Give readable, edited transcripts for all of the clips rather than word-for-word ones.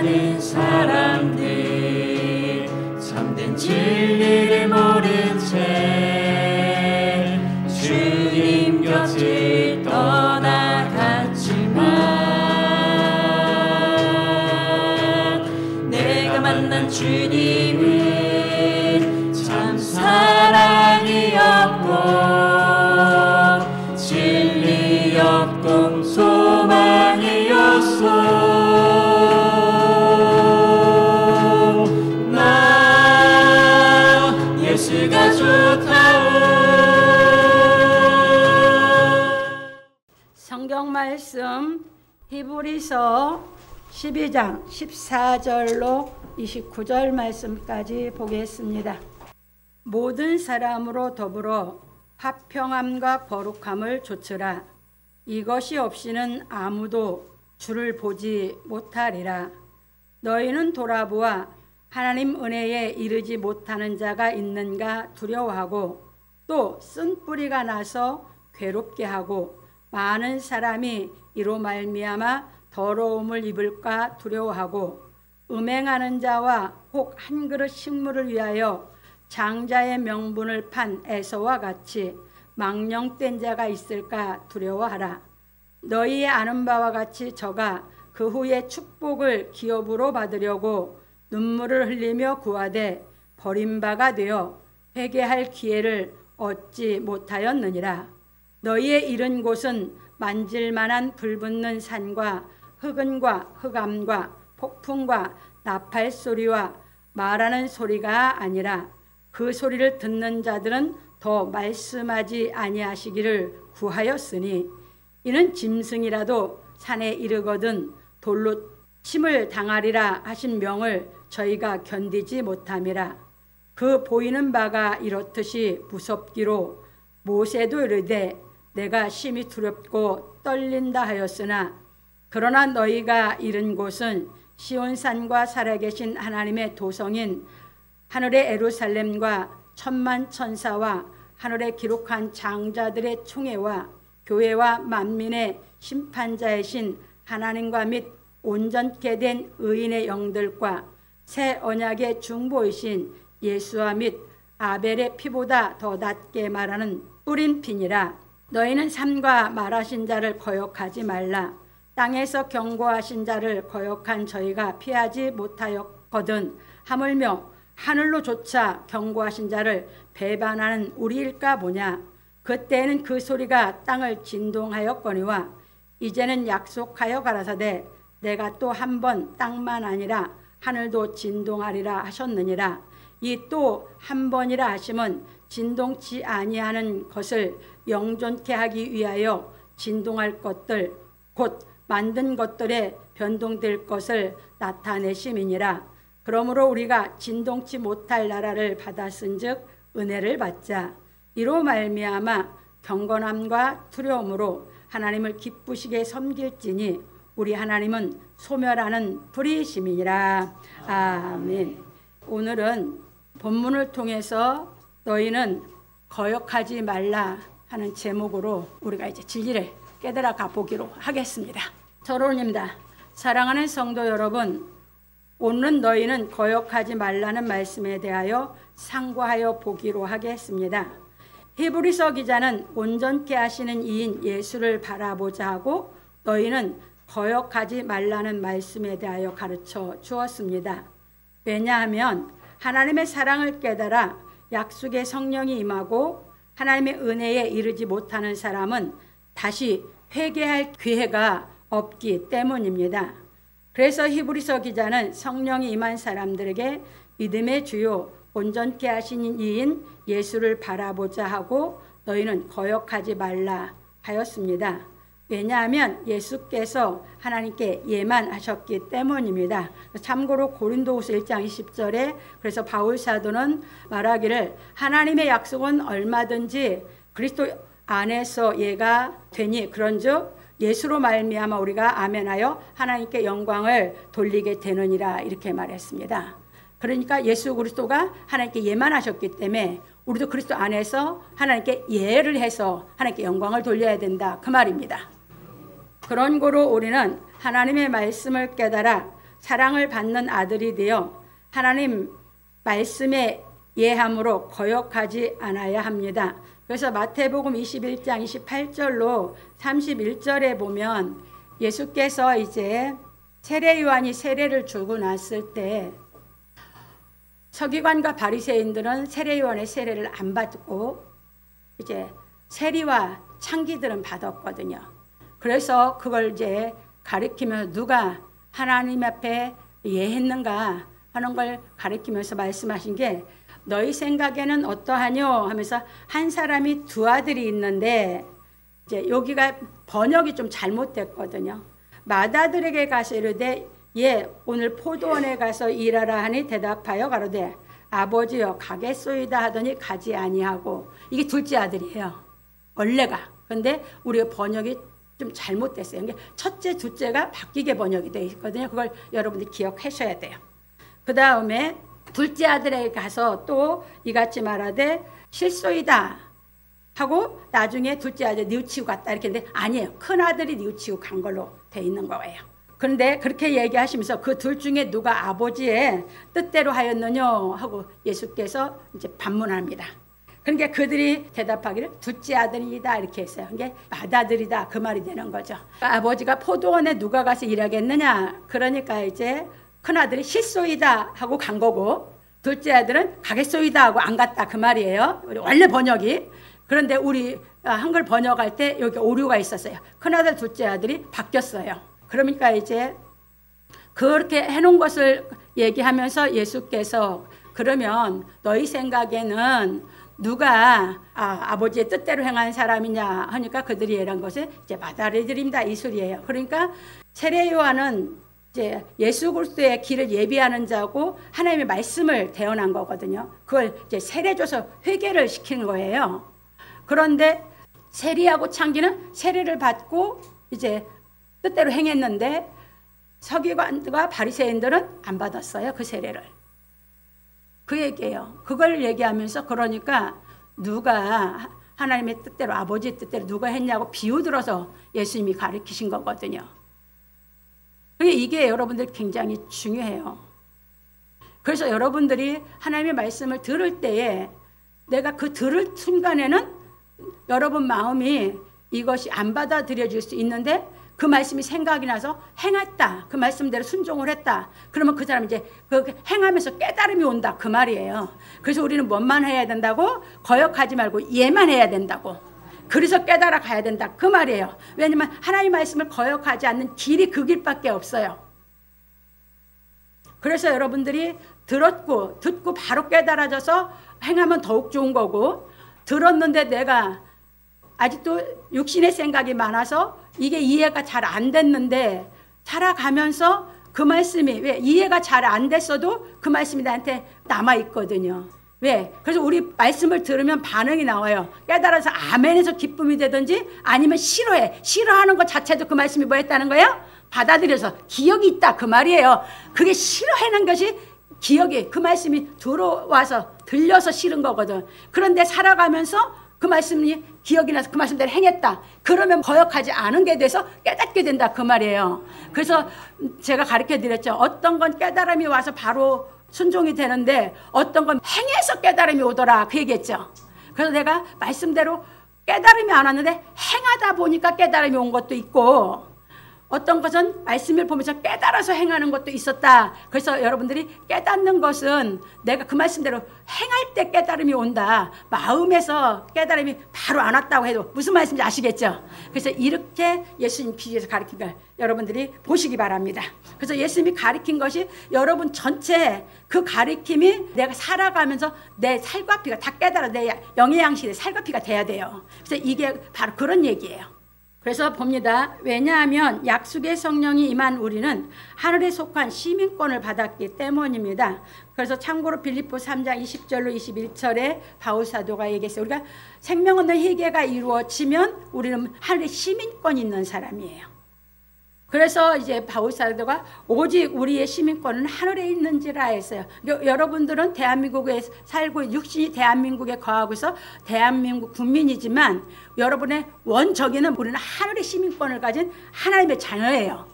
많은 사람들 참된 진리를 모른 채 주님 곁을 떠나갔지만 내가 만난 주님은 참 사랑이었고 진리였고 소망이었소. 예수가 좋다오. 성경 말씀 히브리서 12장 14절로 29절 말씀까지 보겠습니다. 모든 사람으로 더불어 화평함과 거룩함을 좇으라. 이것이 없이는 아무도 주를 보지 못하리라. 너희는 돌아보아 하나님 은혜에 이르지 못하는 자가 있는가 두려워하고 또 쓴뿌리가 나서 괴롭게 하고 많은 사람이 이로 말미암아 더러움을 입을까 두려워하고 음행하는 자와 혹 한 그릇 식물을 위하여 장자의 명분을 판 에서와 같이 망령된 자가 있을까 두려워하라. 너희의 아는 바와 같이 저가 그 후에 축복을 기업으로 받으려고 눈물을 흘리며 구하되 버림바가 되어 회개할 기회를 얻지 못하였느니라. 너희의 이른 곳은 만질만한 불붙는 산과 흑은과 흑암과 폭풍과 나팔 소리와 말하는 소리가 아니라 그 소리를 듣는 자들은 더 말씀하지 아니하시기를 구하였으니 이는 짐승이라도 산에 이르거든 돌로 침을 당하리라 하신 명을 저희가 견디지 못함이라. 그 보이는 바가 이렇듯이 무섭기로 모세도 이르되 내가 심히 두렵고 떨린다 하였으나 그러나 너희가 이른 곳은 시온산과 살아계신 하나님의 도성인 하늘의 예루살렘과 천만 천사와 하늘에 기록한 장자들의 총회와 교회와 만민의 심판자이신 하나님과 및 온전케 된 의인의 영들과 새 언약의 중보이신 예수와 및 아벨의 피보다 더 낫게 말하는 뿌린 피니라. 너희는 삼가 말하신 자를 거역하지 말라. 땅에서 경고하신 자를 거역한 저희가 피하지 못하였거든 하물며 하늘로조차 경고하신 자를 배반하는 우리일까 보냐. 그때는 그 소리가 땅을 진동하였거니와 이제는 약속하여 가라사대 내가 또 한 번 땅만 아니라 하늘도 진동하리라 하셨느니라. 이 또 한 번이라 하심은 진동치 아니하는 것을 영존케 하기 위하여 진동할 것들 곧 만든 것들에 변동될 것을 나타내심이니라. 그러므로 우리가 진동치 못할 나라를 받았은즉 은혜를 받자. 이로 말미암아 경건함과 두려움으로 하나님을 기쁘시게 섬길지니 우리 하나님은 소멸하는 불이심이니라. 아멘. 오늘은 본문을 통해서 너희는 거역하지 말라 하는 제목으로 우리가 이제 진리를 깨달아 가보기로 하겠습니다. 결론입니다. 사랑하는 성도 여러분, 오늘은 너희는 거역하지 말라는 말씀에 대하여 상고하여 보기로 하겠습니다. 히브리서 기자는 온전케 하시는 이인 예수를 바라보자 하고 너희는 거역하지 말라는 말씀에 대하여 가르쳐 주었습니다. 왜냐하면 하나님의 사랑을 깨달아 약속의 성령이 임하고 하나님의 은혜에 이르지 못하는 사람은 다시 회개할 기회가 없기 때문입니다. 그래서 히브리서 기자는 성령이 임한 사람들에게 믿음의 주요 온전케 하시는 이인 예수를 바라보자 하고 너희는 거역하지 말라 하였습니다. 왜냐하면 예수께서 하나님께 예만하셨기 때문입니다. 참고로 고린도후서 1장 20절에 그래서 바울 사도는 말하기를 하나님의 약속은 얼마든지 그리스도 안에서 예가 되니 그런즉 예수로 말미암아 우리가 아멘하여 하나님께 영광을 돌리게 되느니라 이렇게 말했습니다. 그러니까 예수 그리스도가 하나님께 예만하셨기 때문에 우리도 그리스도 안에서 하나님께 예를 해서 하나님께 영광을 돌려야 된다 그 말입니다. 그런 거로 우리는 하나님의 말씀을 깨달아 사랑을 받는 아들이 되어 하나님 말씀에 예함으로 거역하지 않아야 합니다. 그래서 마태복음 21장 28절로 31절에 보면 예수께서 이제 세례 요한이 세례를 주고 났을 때 서기관과 바리새인들은 세례 요한의 세례를 안 받고 이제 세리와 창기들은 받았거든요. 그래서 그걸 이제 가리키면서 누가 하나님 앞에 예했는가 하는 걸 가리키면서 말씀하신 게 너희 생각에는 어떠하뇨 하면서 한 사람이 두 아들이 있는데 이제 여기가 번역이 좀 잘못됐거든요. 맏아들에게 가서 이르되 예 오늘 포도원에 가서 일하라 하니 대답하여 가로되 아버지여 가겠소이다 하더니 가지 아니하고 이게 둘째 아들이에요. 원래가. 근데 우리가 번역이 좀 잘못됐어요. 이게 첫째, 둘째가 바뀌게 번역이 되어 있거든요. 그걸 여러분들이 기억하셔야 돼요. 그 다음에 둘째 아들에게 가서 또 이같이 말하되 실소이다 하고 나중에 둘째 아들 뉘우치고 갔다 이렇게 했는데 아니에요. 큰 아들이 뉘우치고 간 걸로 돼 있는 거예요. 그런데 그렇게 얘기하시면서 그 둘 중에 누가 아버지의 뜻대로 하였느냐 하고 예수께서 이제 반문합니다. 그러니까 그들이 대답하기를 둘째 아들이다 이렇게 했어요. 이게 맏아들이다 그 말이 되는 거죠. 아버지가 포도원에 누가 가서 일하겠느냐. 그러니까 이제 큰아들이 실소이다 하고 간 거고 둘째 아들은 가겠소이다 하고 안 갔다 그 말이에요. 원래 번역이. 그런데 우리 한글 번역할 때 여기 오류가 있었어요. 큰아들 둘째 아들이 바뀌었어요. 그러니까 이제 그렇게 해놓은 것을 얘기하면서 예수께서 그러면 너희 생각에는 누가 아버지의 뜻대로 행한 사람이냐 하니까 그들이 얘기한 것은 이제 맏아들입니다 이 소리예요. 그러니까 세례 요한은 이제 예수 그리스도의 길을 예비하는 자고 하나님의 말씀을 대언한 거거든요. 그걸 이제 세례줘서 회개를 시키는 거예요. 그런데 세리하고 창기는 세례를 받고 이제 뜻대로 행했는데 서기관과 바리새인들은 안 받았어요. 그 세례를. 그 얘기예요. 그걸 얘기하면서 그러니까 누가 하나님의 뜻대로 아버지의 뜻대로 누가 했냐고 비유 들어서 예수님이 가르치신 거거든요. 이게 여러분들 굉장히 중요해요. 그래서 여러분들이 하나님의 말씀을 들을 때에 내가 그 들을 순간에는 여러분 마음이 이것이 안 받아들여질 수 있는데 그 말씀이 생각이 나서 행했다. 그 말씀대로 순종을 했다. 그러면 그 사람이 이제 그 행하면서 깨달음이 온다. 그 말이에요. 그래서 우리는 뭔만 해야 된다고? 거역하지 말고 예만 해야 된다고. 그래서 깨달아 가야 된다. 그 말이에요. 왜냐면 하나님의 말씀을 거역하지 않는 길이 그 길밖에 없어요. 그래서 여러분들이 듣고 바로 깨달아져서 행하면 더욱 좋은 거고 들었는데 내가 아직도 육신의 생각이 많아서 이게 이해가 잘 안 됐는데 살아가면서 그 말씀이 왜 이해가 잘 안 됐어도 그 말씀이 나한테 남아있거든요. 왜? 그래서 우리 말씀을 들으면 반응이 나와요. 깨달아서 아멘에서 기쁨이 되든지 아니면 싫어하는 것 자체도 그 말씀이 뭐 했다는 거예요? 받아들여서 기억이 있다 그 말이에요. 그게 싫어하는 것이 기억이 그 말씀이 들어와서 들려서 싫은 거거든. 그런데 살아가면서 그 말씀이 기억이 나서 그 말씀대로 행했다. 그러면 거역하지 않은 게 돼서 깨닫게 된다 그 말이에요. 그래서 제가 가르쳐 드렸죠. 어떤 건 깨달음이 와서 바로 순종이 되는데 어떤 건 행해서 깨달음이 오더라 그 얘기했죠. 그래서 내가 말씀대로 깨달음이 안 왔는데 행하다 보니까 깨달음이 온 것도 있고 어떤 것은 말씀을 보면서 깨달아서 행하는 것도 있었다. 그래서 여러분들이 깨닫는 것은 내가 그 말씀대로 행할 때 깨달음이 온다. 마음에서 깨달음이 바로 안 왔다고 해도 무슨 말씀인지 아시겠죠? 그래서 이렇게 예수님 비유에서 가르친 걸 여러분들이 보시기 바랍니다. 그래서 예수님이 가르친 것이 여러분 전체 그 가르침이 내가 살아가면서 내 살과 피가 다 깨달아 내 영의 양식의 살과 피가 돼야 돼요. 그래서 이게 바로 그런 얘기예요. 그래서 봅니다. 왜냐하면 약속의 성령이 임한 우리는 하늘에 속한 시민권을 받았기 때문입니다. 그래서 참고로 빌립보 3장 20절로 21절에 바울 사도가 얘기했어요. 우리가 생명 없는 회개가 이루어지면 우리는 하늘에 시민권이 있는 사람이에요. 그래서 이제 바울 사도가 오직 우리의 시민권은 하늘에 있는지라 했어요. 여러분들은 대한민국에 살고 육신이 대한민국에 거하고 있어 대한민국 국민이지만 여러분의 원적이는 우리는 하늘의 시민권을 가진 하나님의 자녀예요.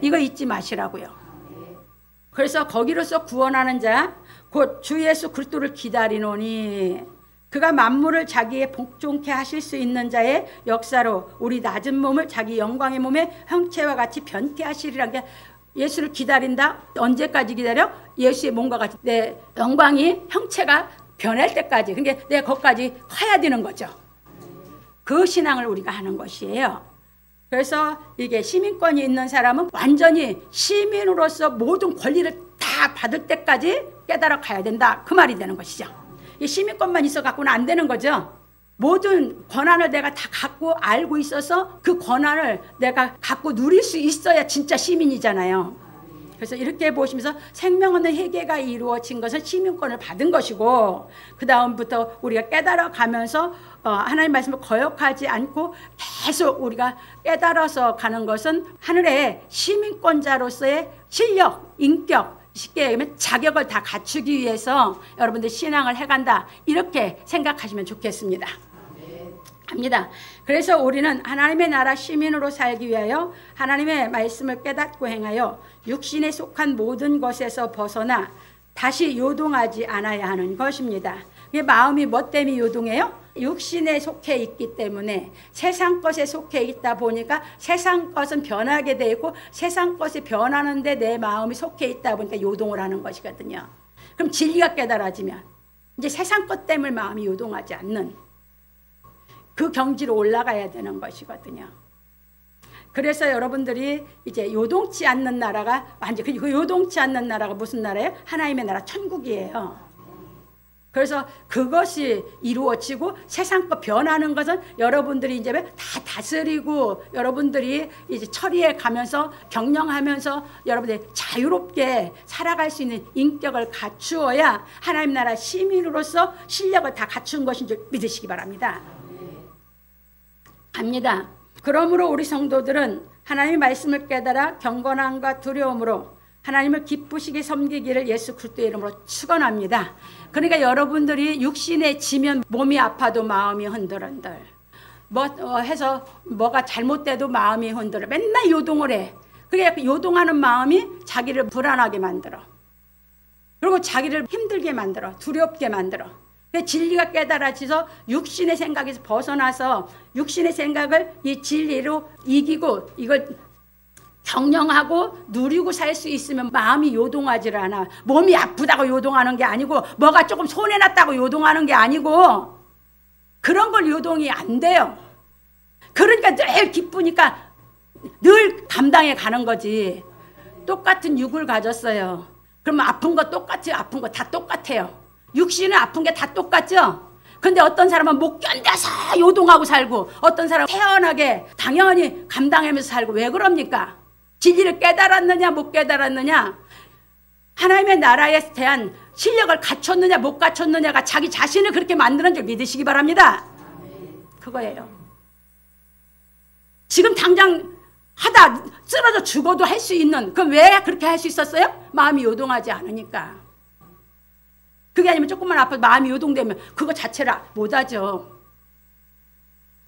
이거 잊지 마시라고요. 그래서 거기로서 구원하는 자 곧 주 예수 그리스도를 기다리노니 그가 만물을 자기의 복종케 하실 수 있는 자의 역사로 우리 낮은 몸을 자기 영광의 몸의 형체와 같이 변케 하시리라는 게 예수를 기다린다. 언제까지 기다려? 예수의 몸과 같이 내 영광이 형체가 변할 때까지. 그러니까 내가 거기까지 커야 되는 거죠. 그 신앙을 우리가 하는 것이에요. 그래서 이게 시민권이 있는 사람은 완전히 시민으로서 모든 권리를 다 받을 때까지 깨달아 가야 된다. 그 말이 되는 것이죠. 이 시민권만 있어 갖고는 안 되는 거죠. 모든 권한을 내가 다 갖고 알고 있어서 그 권한을 내가 갖고 누릴 수 있어야 진짜 시민이잖아요. 그래서 이렇게 보시면서 생명 없는 회개가 이루어진 것은 시민권을 받은 것이고 그 다음부터 우리가 깨달아 가면서 하나님 말씀을 거역하지 않고 계속 우리가 깨달아서 가는 것은 하늘의 시민권자로서의 실력, 인격, 쉽게 얘기하면 자격을 다 갖추기 위해서 여러분들 신앙을 해간다. 이렇게 생각하시면 좋겠습니다. 합니다. 그래서 우리는 하나님의 나라 시민으로 살기 위하여 하나님의 말씀을 깨닫고 행하여 육신에 속한 모든 것에서 벗어나 다시 요동하지 않아야 하는 것입니다. 마음이 뭐 때문에 요동해요? 육신에 속해 있기 때문에 세상 것에 속해 있다 보니까 세상 것은 변하게 돼 있고 세상 것이 변하는데 내 마음이 속해 있다 보니까 요동을 하는 것이거든요. 그럼 진리가 깨달아지면 이제 세상 것 때문에 마음이 요동하지 않는 그 경지로 올라가야 되는 것이거든요. 그래서 여러분들이 이제 요동치 않는 나라가 완전 그 요동치 않는 나라가 무슨 나라예요? 하나님의 나라 천국이에요. 그래서 그것이 이루어지고 세상 것 변하는 것은 여러분들이 이제 다 다스리고 여러분들이 이제 처리해 가면서 경영하면서 여러분들이 자유롭게 살아갈 수 있는 인격을 갖추어야 하나님 나라 시민으로서 실력을 다 갖춘 것인 줄 믿으시기 바랍니다. 갑니다. 그러므로 우리 성도들은 하나님의 말씀을 깨달아 경건함과 두려움으로 하나님을 기쁘시게 섬기기를 예수 그리스도의 이름으로 축원합니다. 그러니까 여러분들이 육신에 지면 몸이 아파도 마음이 흔들흔들 해서 뭐가 잘못돼도 마음이 흔들어 맨날 요동을 해. 그게 요동하는 마음이 자기를 불안하게 만들어. 그리고 자기를 힘들게 만들어. 두렵게 만들어. 진리가 깨달아져서 육신의 생각에서 벗어나서 육신의 생각을 이 진리로 이기고 이걸 경영하고 누리고 살 수 있으면 마음이 요동하지를 않아. 몸이 아프다고 요동하는 게 아니고 뭐가 조금 손해났다고 요동하는 게 아니고 그런 걸 요동이 안 돼요. 그러니까 늘 기쁘니까 늘 감당해 가는 거지. 똑같은 육을 가졌어요. 그러면 아픈 거 똑같이 아픈 거 다 똑같아요. 육신은 아픈 게 다 똑같죠? 근데 어떤 사람은 못 견뎌서 요동하고 살고 어떤 사람은 태연하게 당연히 감당하면서 살고 왜 그럽니까? 진리를 깨달았느냐 못 깨달았느냐 하나님의 나라에 대한 실력을 갖췄느냐 못 갖췄느냐가 자기 자신을 그렇게 만드는 줄 믿으시기 바랍니다. 그거예요. 지금 당장 하다 쓰러져 죽어도 할 수 있는 그럼 왜 그렇게 할 수 있었어요? 마음이 요동하지 않으니까. 그게 아니면 조금만 아파도 마음이 요동되면 그거 자체를 못하죠.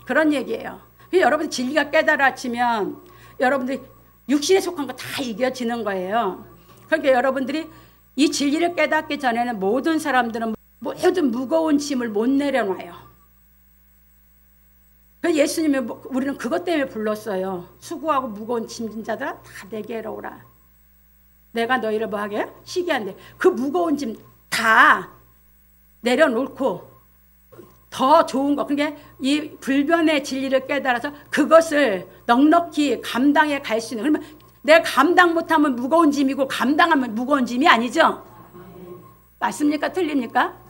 그런 얘기예요. 여러분 진리가 깨달아지면 여러분들이 육신에 속한 거 다 이겨지는 거예요. 그러니까 여러분들이 이 진리를 깨닫기 전에는 모든 사람들은 모든 무거운 짐을 못 내려놔요. 그래서 예수님이 우리는 그것 때문에 불렀어요. 수고하고 무거운 짐진 자들아 다 내게로 오라. 내가 너희를 뭐 하게 쉬게 한대. 그 무거운 짐 다 내려놓고 더 좋은 거. 그러니까 이 불변의 진리를 깨달아서 그것을 넉넉히 감당해 갈 수 있는. 그러면 내가 감당 못하면 무거운 짐이고 감당하면 무거운 짐이 아니죠? 맞습니까? 틀립니까?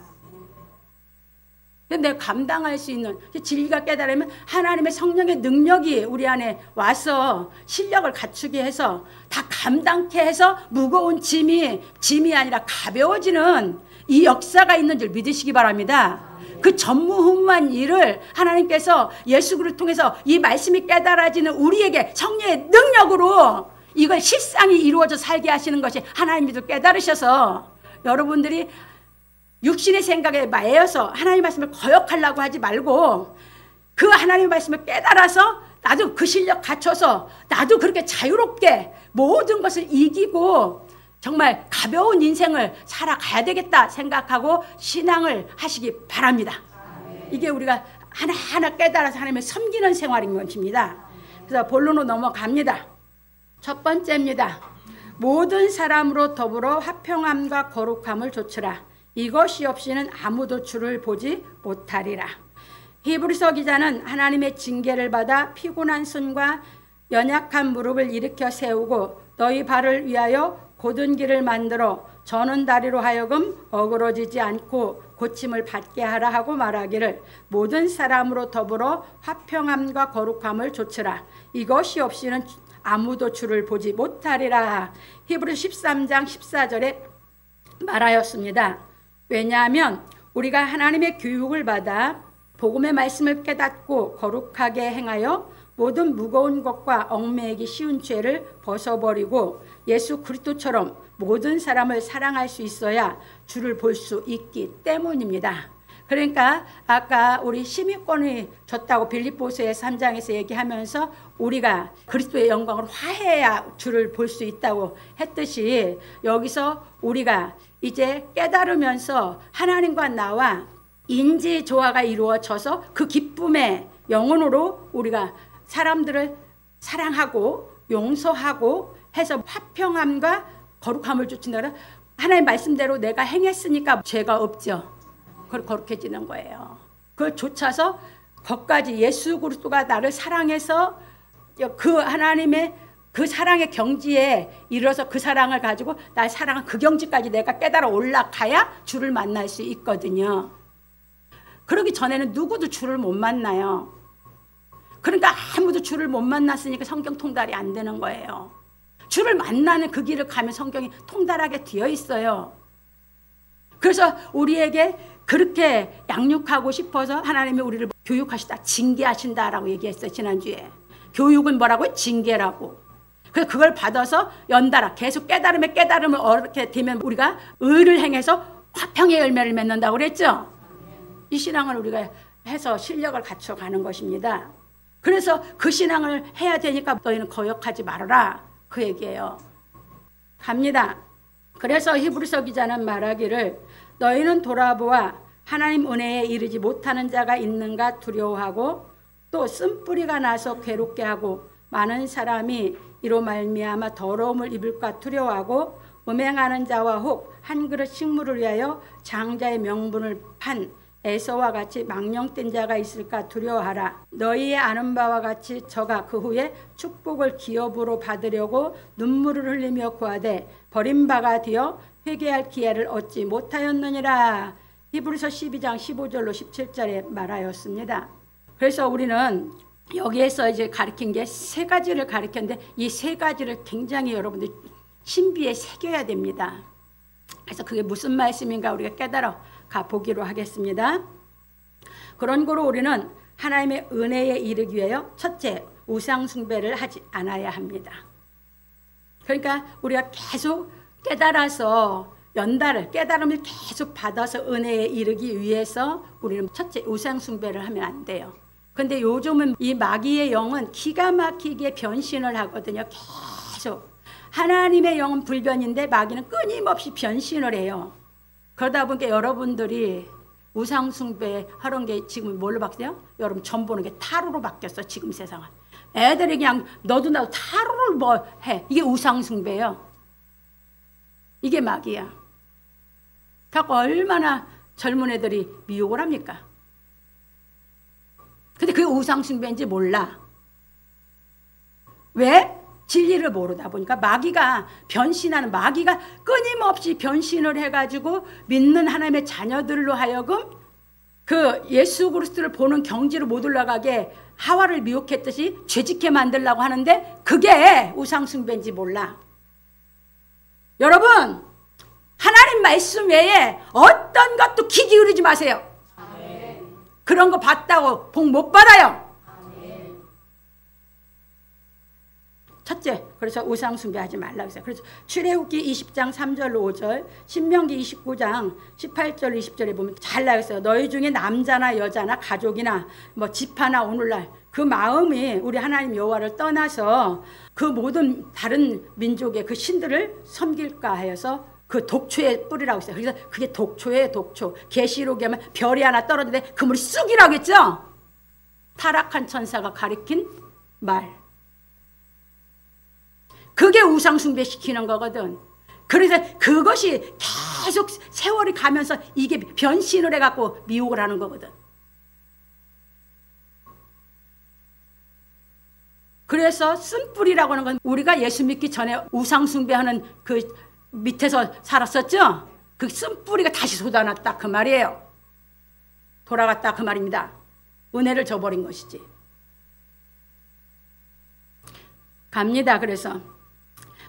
근데 내가 감당할 수 있는 진리가 깨달으면 하나님의 성령의 능력이 우리 안에 와서 실력을 갖추게 해서 다 감당케 해서 무거운 짐이 아니라 가벼워지는 이 역사가 있는 줄 믿으시기 바랍니다. 그 전무후무한 일을 하나님께서 예수 그리스도를 통해서 이 말씀이 깨달아지는 우리에게 성령의 능력으로 이걸 실상이 이루어져 살게 하시는 것이 하나님이 깨달으셔서 여러분들이 육신의 생각에 매여서 하나님의 말씀을 거역하려고 하지 말고 그 하나님의 말씀을 깨달아서 나도 그 실력 갖춰서 나도 그렇게 자유롭게 모든 것을 이기고 정말 가벼운 인생을 살아가야 되겠다 생각하고 신앙을 하시기 바랍니다. 이게 우리가 하나하나 깨달아서 하나님을 섬기는 생활인 것입니다. 그래서 본론으로 넘어갑니다. 첫 번째입니다. 모든 사람으로 더불어 화평함과 거룩함을 좇으라. 이것이 없이는 아무도 주를 보지 못하리라. 히브리서 기자는 하나님의 징계를 받아 피곤한 손과 연약한 무릎을 일으켜 세우고 너희 발을 위하여 곧은 길을 만들어 저는 다리로 하여금 어그러지지 않고 고침을 받게 하라 하고 말하기를 모든 사람으로 더불어 화평함과 거룩함을 좇으라. 이것이 없이는 아무도 주를 보지 못하리라. 히브리 13장 14절에 말하였습니다. 왜냐하면 우리가 하나님의 교육을 받아 복음의 말씀을 깨닫고 거룩하게 행하여 모든 무거운 것과 얽매이기 쉬운 죄를 벗어버리고 예수 그리스도처럼 모든 사람을 사랑할 수 있어야 주를 볼 수 있기 때문입니다. 그러니까 아까 우리 심의권이 줬다고 빌립보서의 3장에서 얘기하면서 우리가 그리스도의 영광을 화해해야 주를 볼 수 있다고 했듯이 여기서 우리가 이제 깨달으면서 하나님과 나와 인지 조화가 이루어져서 그 기쁨의 영혼으로 우리가 사람들을 사랑하고 용서하고 해서 화평함과 거룩함을 쫓는다. 하나님 말씀대로 내가 행했으니까 죄가 없죠. 거룩해지는 거예요. 그걸 쫓아서 거기까지 예수 그리스도가 나를 사랑해서 그 하나님의 그 사랑의 경지에 이르러서 그 사랑을 가지고 날 사랑한 그 경지까지 내가 깨달아 올라가야 주를 만날 수 있거든요. 그러기 전에는 누구도 주를 못 만나요. 그러니까 아무도 주를 못 만났으니까 성경 통달이 안 되는 거예요. 주를 만나는 그 길을 가면 성경이 통달하게 되어 있어요. 그래서 우리에게 그렇게 양육하고 싶어서 하나님이 우리를 교육하시다, 징계하신다라고 얘기했어요. 지난주에. 교육은 뭐라고요? 징계라고. 그래서 그걸 받아서 연달아 계속 깨달음을 얻게 되면 우리가 의를 행해서 화평의 열매를 맺는다고 그랬죠. 이 신앙을 우리가 해서 실력을 갖춰가는 것입니다. 그래서 그 신앙을 해야 되니까 너희는 거역하지 말아라 그 얘기예요. 갑니다. 그래서 히브리서 기자는 말하기를 너희는 돌아보아 하나님 은혜에 이르지 못하는 자가 있는가 두려워하고 또 쓴뿌리가 나서 괴롭게 하고 많은 사람이 이로 말미암아 더러움을 입을까 두려워하고 음행하는 자와 혹 한 그릇 식물을 위하여 장자의 명분을 판 에서와 같이 망령된 자가 있을까 두려워하라. 너희의 아는 바와 같이 저가 그 후에 축복을 기업으로 받으려고 눈물을 흘리며 구하되 버림바가 되어 회개할 기회를 얻지 못하였느니라. 히브리서 12장 15절로 17절에 말하였습니다. 그래서 우리는 여기에서 이제 가르친 게 세 가지를 가르쳤는데 이 세 가지를 굉장히 여러분들 신비에 새겨야 됩니다. 그래서 그게 무슨 말씀인가 우리가 깨달아 보기로 하겠습니다. 그런 거로 우리는 하나님의 은혜에 이르기 위하여 첫째 우상 숭배를 하지 않아야 합니다. 그러니까 우리가 계속 깨달아서 연달을 깨달음을 계속 받아서 은혜에 이르기 위해서 우리는 첫째 우상 숭배를 하면 안 돼요. 근데 요즘은 이 마귀의 영은 기가 막히게 변신을 하거든요. 계속 하나님의 영은 불변인데 마귀는 끊임없이 변신을 해요. 그러다 보니까 여러분들이 우상숭배 하는 게 지금 뭘로 바뀌어요? 여러분 전 보는 게 타로로 바뀌었어. 지금 세상은 애들이 그냥 너도 나도 타로를 뭐 해. 이게 우상숭배예요. 이게 마귀야. 그러니까 얼마나 젊은 애들이 미혹을 합니까? 근데 그게 우상숭배인지 몰라. 왜? 진리를 모르다 보니까 마귀가 변신하는 마귀가 끊임없이 변신을 해가지고 믿는 하나님의 자녀들로 하여금 그 예수 그리스도를 보는 경지로 못 올라가게 하와를 미혹했듯이 죄짓게 만들려고 하는데 그게 우상숭배인지 몰라. 여러분 하나님 말씀 외에 어떤 것도 귀 기울이지 마세요. 그런 거 봤다고 복 못 받아요. 첫째, 그래서 우상 숭배하지 말라고 했어요. 그래서 출애굽기 20장 3절 5절, 신명기 29장 18절 20절에 보면 잘 나와 있어요. 너희 중에 남자나 여자나 가족이나 뭐 지파나 오늘날 그 마음이 우리 하나님 여호와를 떠나서 그 모든 다른 민족의 그 신들을 섬길까 하여서 그 독초의 뿌리라고 했어요. 그래서 그게 독초예요, 독초. 계시록에 하면 별이 하나 떨어지는데 그물이 쑥이라고 했죠. 타락한 천사가 가리킨 말. 그게 우상 숭배시키는 거거든. 그래서 그것이 계속 세월이 가면서 이게 변신을 해갖고 미혹을 하는 거거든. 그래서 쓴뿌리라고 하는 건 우리가 예수 믿기 전에 우상 숭배하는 그 밑에서 살았었죠. 그 쓴뿌리가 다시 솟아났다 그 말이에요. 돌아갔다 그 말입니다. 은혜를 저버린 것이지. 갑니다.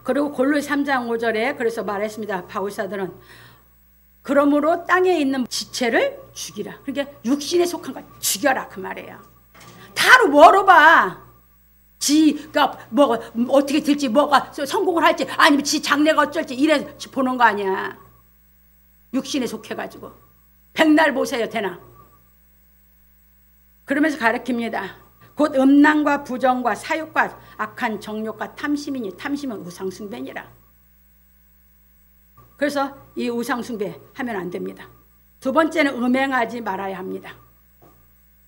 그리고 골로새 3장 5절에 그래서 말했습니다. 바울사들은 그러므로 땅에 있는 지체를 죽이라. 그러니까 육신에 속한 걸 죽여라 그 말이에요. 다로 멀어봐. 지가 뭐 어떻게 될지 뭐가 성공을 할지 아니면 지 장래가 어쩔지 이래 보는 거 아니야. 육신에 속해가지고 백날 보세요 되나. 그러면서 가르칩니다. 곧 음란과 부정과 사욕과 악한 정욕과 탐심이니 탐심은 우상숭배니라. 그래서 이 우상숭배 하면 안 됩니다. 두 번째는 음행하지 말아야 합니다.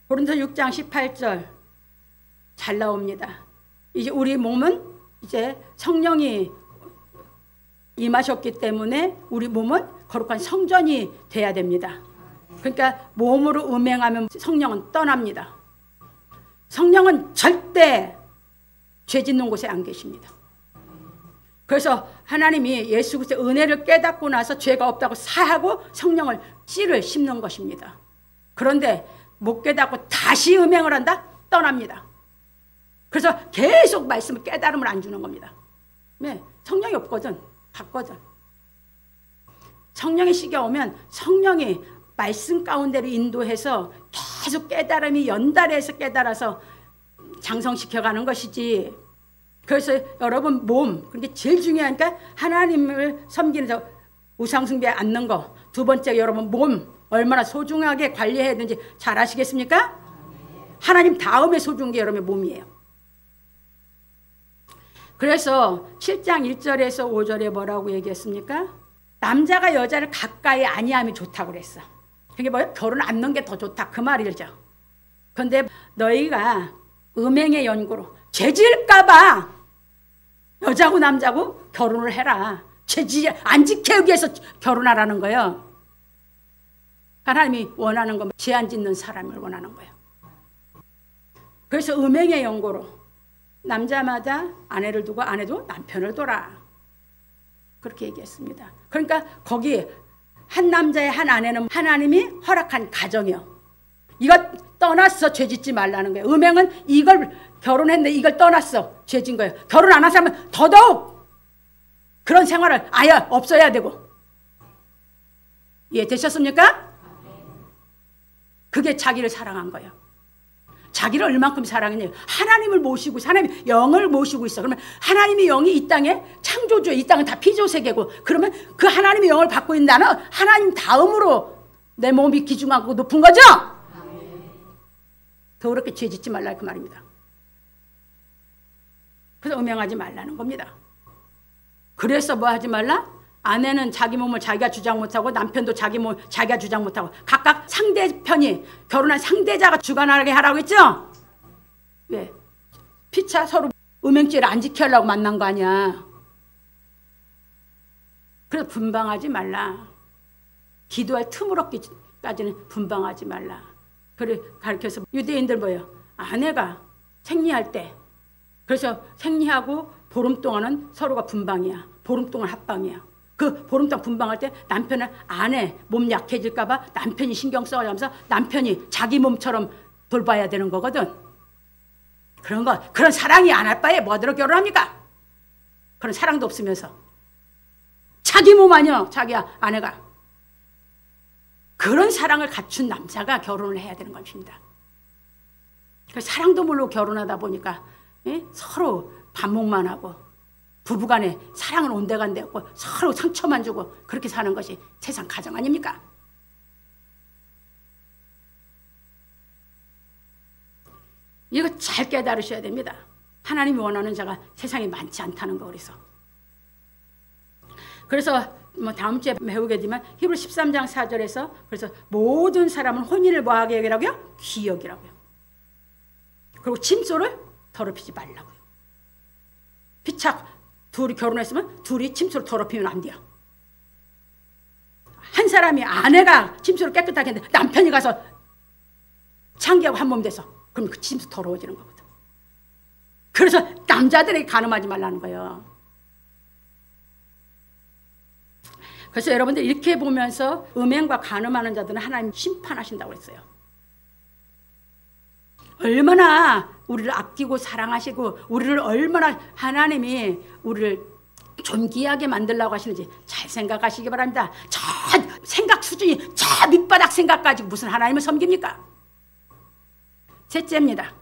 고린도서 6장 18절 잘 나옵니다. 이제 우리 몸은 이제 성령이 임하셨기 때문에 우리 몸은 거룩한 성전이 돼야 됩니다. 그러니까 몸으로 음행하면 성령은 떠납니다. 성령은 절대 죄 짓는 곳에 안 계십니다. 그래서 하나님이 예수 그리스도의 은혜를 깨닫고 나서 죄가 없다고 사하고 성령을 씨를 심는 것입니다. 그런데 못 깨닫고 다시 음행을 한다? 떠납니다. 그래서 계속 말씀을 깨달음을 안 주는 겁니다. 네, 성령이 없거든. 받거든. 성령의 시기가 오면 성령이 말씀 가운데로 인도해서 계속 깨달음이 연달아서 깨달아서 장성시켜가는 것이지. 그래서 여러분 몸, 그게 제일 중요하니까 하나님을 섬기는 저 우상숭배에 앉는 거. 두 번째 여러분 몸 얼마나 소중하게 관리해야 되는지 잘 아시겠습니까? 하나님 다음에 소중한 게 여러분의 몸이에요. 그래서 7장 1절에서 5절에 뭐라고 얘기했습니까? 남자가 여자를 가까이 아니하면 좋다고 그랬어. 그게 뭐예요? 결혼 안 넣는 게 더 좋다 그 말이죠. 그런데 너희가 음행의 연고로 죄질까 봐 여자고 남자고 결혼을 해라. 죄지 안 지키기 위해서 결혼하라는 거예요. 하나님이 원하는 건 죄 안 짓는 사람을 원하는 거예요. 그래서 음행의 연고로 남자마다 아내를 두고 아내도 남편을 둬라. 그렇게 얘기했습니다. 그러니까 거기 한 남자의 한 아내는 하나님이 허락한 가정이요. 이거 떠났어 죄 짓지 말라는 거예요. 음행은 이걸 결혼했는데 이걸 떠났어 죄 진 거예요. 결혼 안 한 사람은 더더욱 그런 생활을 아예 없어야 되고. 이해되셨습니까? 그게 자기를 사랑한 거예요. 자기를 얼만큼 사랑했냐. 하나님을 모시고 하나님의 영을 모시고 있어. 그러면 하나님의 영이 이 땅에 창조주에 이 땅은 다 피조세계고 그러면 그 하나님의 영을 받고 있는 나는 하나님 다음으로 내 몸이 귀중하고 높은 거죠. 더럽게 죄 짓지 말라 그 말입니다. 그래서 음행하지 말라는 겁니다. 그래서 뭐 하지 말라? 아내는 자기 몸을 자기가 주장 못하고 남편도 자기 몸을 자기가 주장 못하고 각각 상대편이 결혼한 상대자가 주관하게 하라고 했죠? 왜? 피차 서로 음행죄를 안 지키려고 만난 거 아니야. 그래서 분방하지 말라. 기도할 틈을 얻기까지는 분방하지 말라. 그래 가르쳐서 유대인들 뭐예요? 아내가 생리할 때 그래서 생리하고 보름 동안은 서로가 분방이야. 보름 동안 합방이야. 그 보름 동안 분방할 때 남편은 아내 몸 약해질까 봐 남편이 신경 써가면서 남편이 자기 몸처럼 돌봐야 되는 거거든. 그런 사랑이 안 할 바에 뭐하러 결혼합니까? 그런 사랑도 없으면서 자기 몸 아니야 자기 아내가. 그런 사랑을 갖춘 남자가 결혼을 해야 되는 것입니다. 사랑도 모르고 결혼하다 보니까 서로 반목만 하고 부부간에 사랑은 온데간데 없고 서로 상처만 주고 그렇게 사는 것이 세상 가정 아닙니까? 이거 잘 깨달으셔야 됩니다. 하나님이 원하는 자가 세상에 많지 않다는 거. 그래서 뭐 다음 주에 배우게 되면 히브리 13장 4절에서 그래서 모든 사람은 혼인을 뭐하게 여기라고요? 귀히 여기라고요. 그리고 침소를 더럽히지 말라고요. 피착 둘이 결혼했으면 둘이 침소를 더럽히면 안 돼요. 한 사람이 아내가 침소를 깨끗하게 했는데 남편이 가서 창기하고 한 몸 돼서 그럼 그 침소 더러워지는 거거든. 그래서 남자들에게 간음하지 말라는 거예요. 그래서 여러분들 이렇게 보면서 음행과 간음하는 자들은 하나님 심판하신다고 했어요. 얼마나 우리를 아끼고 사랑하시고 우리를 얼마나 하나님이 우리를 존귀하게 만들려고 하시는지 잘 생각하시기 바랍니다. 저 생각 수준이 저 밑바닥 생각 가지고 무슨 하나님을 섬깁니까? 셋째입니다.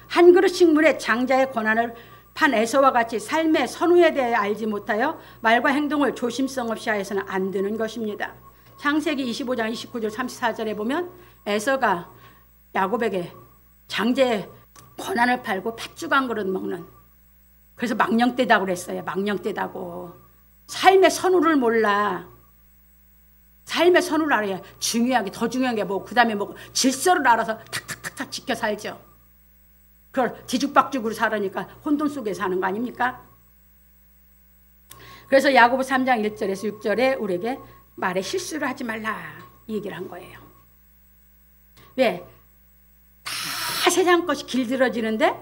한 그릇씩 물에 장자의 권한을 판 에서와 같이 삶의 선후에 대해 알지 못하여 말과 행동을 조심성 없이 하여서는 안 되는 것입니다. 창세기 25장 29절 34절에 보면 에서가 야곱에게 장자의 권한을 팔고 팥죽 한 그릇 먹는, 그래서 망령되다고 그랬어요. 망령되다고. 삶의 선후를 몰라. 삶의 선후를 알아야 중요하게, 더 중요한 게 뭐고 그 다음에 뭐고 질서를 알아서 탁탁탁탁 지켜 살죠. 그걸 뒤죽박죽으로 살으니까 혼돈 속에 사는 거 아닙니까? 그래서 야고보 3장 1절에서 6절에 우리에게 말에 실수를 하지 말라 이 얘기를 한 거예요. 왜? 다 세상 것이 길들어지는데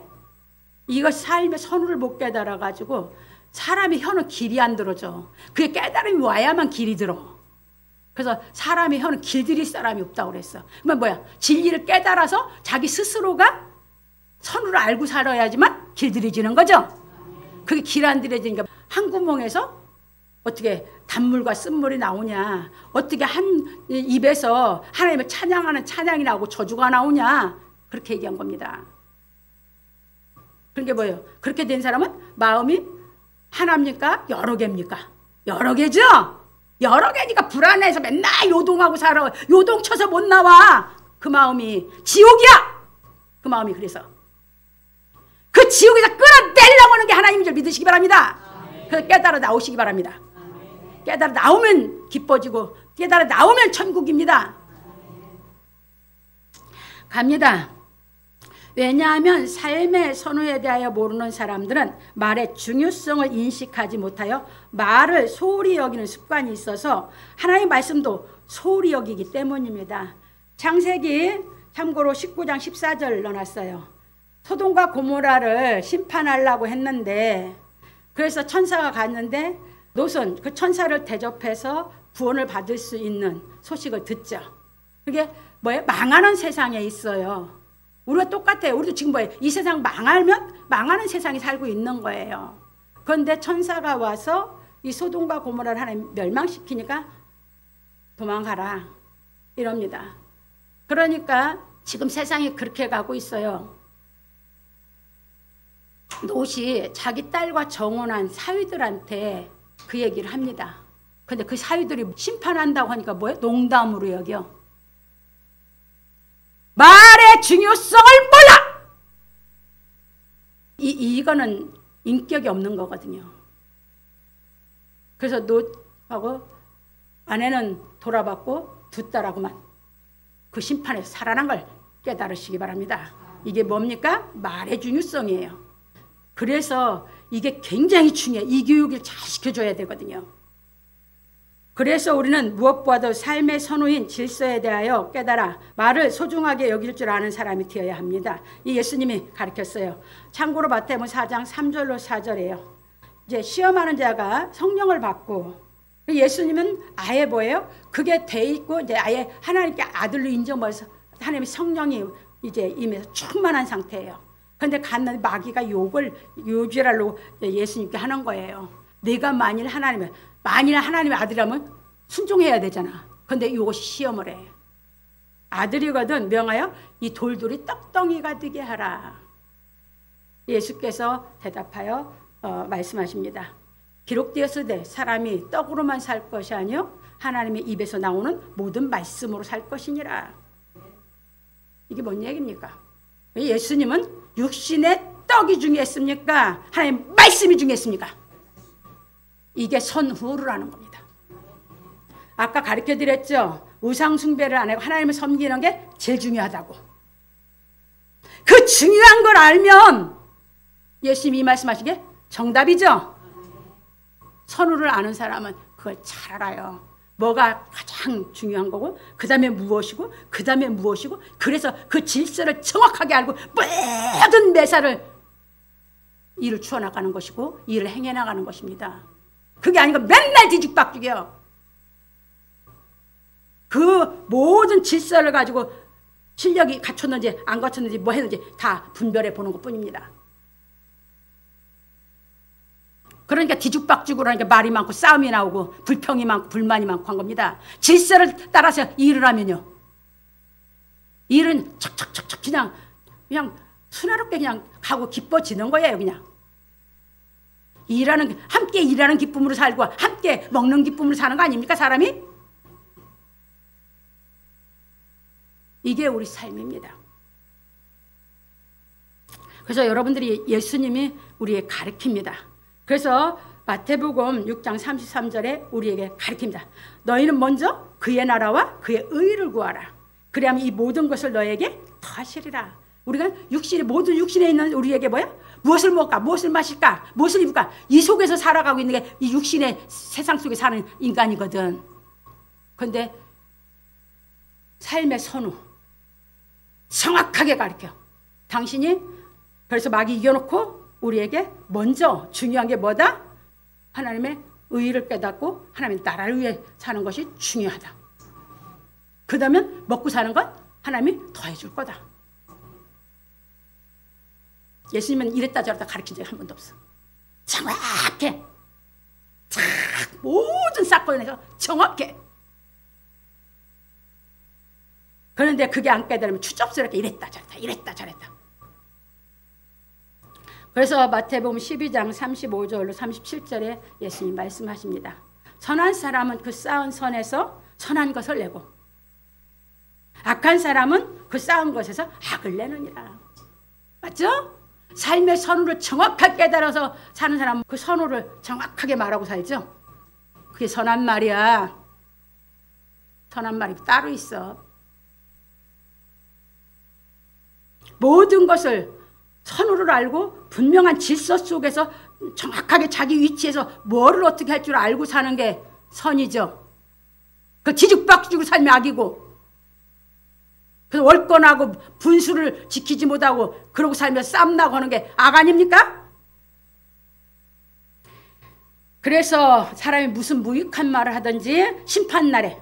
이거 삶의 선후를 못 깨달아가지고 사람이 혀는 길이 안 들어져. 그게 깨달음이 와야만 길이 들어. 그래서 사람의 혀는 길들일 사람이 없다고 그랬어. 그러면 뭐야? 진리를 깨달아서 자기 스스로가 선후를 알고 살아야지만 길들여지는 거죠. 그게 길 안 들여지니까 한 구멍에서 어떻게 단물과 쓴물이 나오냐, 어떻게 한 입에서 하나님을 찬양하는 찬양이 나오고 저주가 나오냐, 그렇게 얘기한 겁니다. 그런 게 뭐예요? 그렇게 된 사람은 마음이 하나입니까? 여러 개입니까? 여러 개죠? 여러 개니까 불안해서 맨날 요동하고 살아. 요동쳐서 못 나와. 그 마음이 지옥이야. 그 마음이 그래서 그 지옥에서 끌어내려고 하는 게 하나님인 줄 믿으시기 바랍니다. 그래서 깨달아 나오시기 바랍니다. 깨달아 나오면 기뻐지고 깨달아 나오면 천국입니다. 갑니다. 왜냐하면 삶의 선후에 대하여 모르는 사람들은 말의 중요성을 인식하지 못하여 말을 소홀히 여기는 습관이 있어서 하나님의 말씀도 소홀히 여기기 때문입니다. 창세기 참고로 19장 14절 넣어놨어요. 소돔과 고모라를 심판하려고 했는데 그래서 천사가 갔는데 롯은 그 천사를 대접해서 구원을 받을 수 있는 소식을 듣죠. 그게 뭐예요? 망하는 세상에 있어요. 우리가 똑같아요. 우리도 지금 뭐예요? 이 세상 망하면 망하는 세상에 살고 있는 거예요. 그런데 천사가 와서 이 소돔과 고모라를 하나님 멸망시키니까 도망가라 이럽니다. 그러니까 지금 세상이 그렇게 가고 있어요. 롯이 자기 딸과 정혼한 사위들한테 그 얘기를 합니다. 근데 그 사위들이 심판한다고 하니까 뭐예요? 농담으로 여겨. 말의 중요성을 몰라! 이거는 인격이 없는 거거든요. 그래서 롯하고 아내는 돌아봤고 두 딸하고만 그 심판에서 살아난 걸 깨달으시기 바랍니다. 이게 뭡니까? 말의 중요성이에요. 그래서 이게 굉장히 중요해요. 이 교육을 잘 시켜줘야 되거든요. 그래서 우리는 무엇보다도 삶의 선후인 질서에 대하여 깨달아 말을 소중하게 여길 줄 아는 사람이 되어야 합니다. 이 예수님이 가르쳤어요. 참고로 마태복음 4장 3절로 4절이에요. 이제 시험하는 자가 성령을 받고 예수님은 아예 뭐예요? 그게 돼 있고 이제 아예 하나님께 아들로 인정받아서 하나님의 성령이 이제 임해서 충만한 상태예요. 그런데 갔는데 마귀가 욕을 요지랄로 예수님께 하는 거예요. 내가 만일 하나님의 아들이라면 순종해야 되잖아. 그런데 이것이 시험을 해. 아들이거든 명하여 이 돌돌이 떡덩이가 되게 하라. 예수께서 대답하여 말씀하십니다. 기록되었으되 사람이 떡으로만 살 것이 아니요 하나님의 입에서 나오는 모든 말씀으로 살 것이니라. 이게 뭔 얘기입니까? 예수님은 육신의 떡이 중요했습니까? 하나님의 말씀이 중요했습니까? 이게 선후루라는 겁니다. 아까 가르쳐드렸죠. 우상 숭배를 안 하고 하나님을 섬기는 게 제일 중요하다고. 그 중요한 걸 알면 예수님이 이 말씀하신 게 정답이죠. 선후를 아는 사람은 그걸 잘 알아요. 뭐가 가장 중요한 거고 그 다음에 무엇이고 그 다음에 무엇이고, 그래서 그 질서를 정확하게 알고 모든 매사를 일을 추어나가는 것이고 일을 행해나가는 것입니다. 그게 아니고 맨날 뒤죽박죽이요. 그 모든 질서를 가지고 실력이 갖췄는지 안 갖췄는지 뭐 했는지 다 분별해 보는 것뿐입니다. 그러니까 뒤죽박죽으로 하니까 말이 많고 싸움이 나오고 불평이 많고 불만이 많고 한 겁니다. 질서를 따라서 일을 하면요, 일은 척척척척 그냥 순화롭게 그냥 가고 기뻐지는 거예요. 그냥 함께 일하는 기쁨으로 살고 함께 먹는 기쁨으로 사는 거 아닙니까, 사람이? 이게 우리 삶입니다. 그래서 여러분들이 예수님이 우리에게 가르칩니다. 그래서 마태복음 6장 33절에 우리에게 가르칩니다. 너희는 먼저 그의 나라와 그의 의를 구하라. 그리하면 이 모든 것을 너에게 더하시리라. 우리가 모든 육신에 있는 우리에게 뭐야? 무엇을 먹을까? 무엇을 마실까? 무엇을 입을까? 이 속에서 살아가고 있는 게 이 육신의 세상 속에 사는 인간이거든. 그런데 삶의 선우 정확하게 가르쳐. 당신이 그래서 마귀 이겨놓고 우리에게 먼저 중요한 게 뭐다? 하나님의 의를 깨닫고 하나님의 나라를 위해 사는 것이 중요하다. 그 다음에 먹고 사는 건 하나님이 더해줄 거다. 예수님은 이랬다 저랬다 가르친 적이 한 번도 없어. 정확해. 모든 사건에서 정확해. 그런데 그게 안 깨달으면 추접스럽게 이랬다 저랬다. 그래서 마태복음 12장 35절로 37절에 예수님 말씀하십니다. 선한 사람은 그 쌓은 선에서 선한 것을 내고 악한 사람은 그 쌓은 것에서 악을 내느니라. 맞죠? 삶의 선우를 정확하게 깨달아서 사는 사람은 그 선우를 정확하게 말하고 살죠. 그게 선한 말이야. 선한 말이 따로 있어. 모든 것을 선우를 알고 분명한 질서 속에서 정확하게 자기 위치에서 뭐를 어떻게 할 줄 알고 사는 게 선이죠. 그 뒤죽박죽으로 살면 악이고, 그 월권하고 분수를 지키지 못하고 그러고 살면서 싸움나고 하는 게 악 아닙니까? 그래서 사람이 무슨 무익한 말을 하든지 심판날에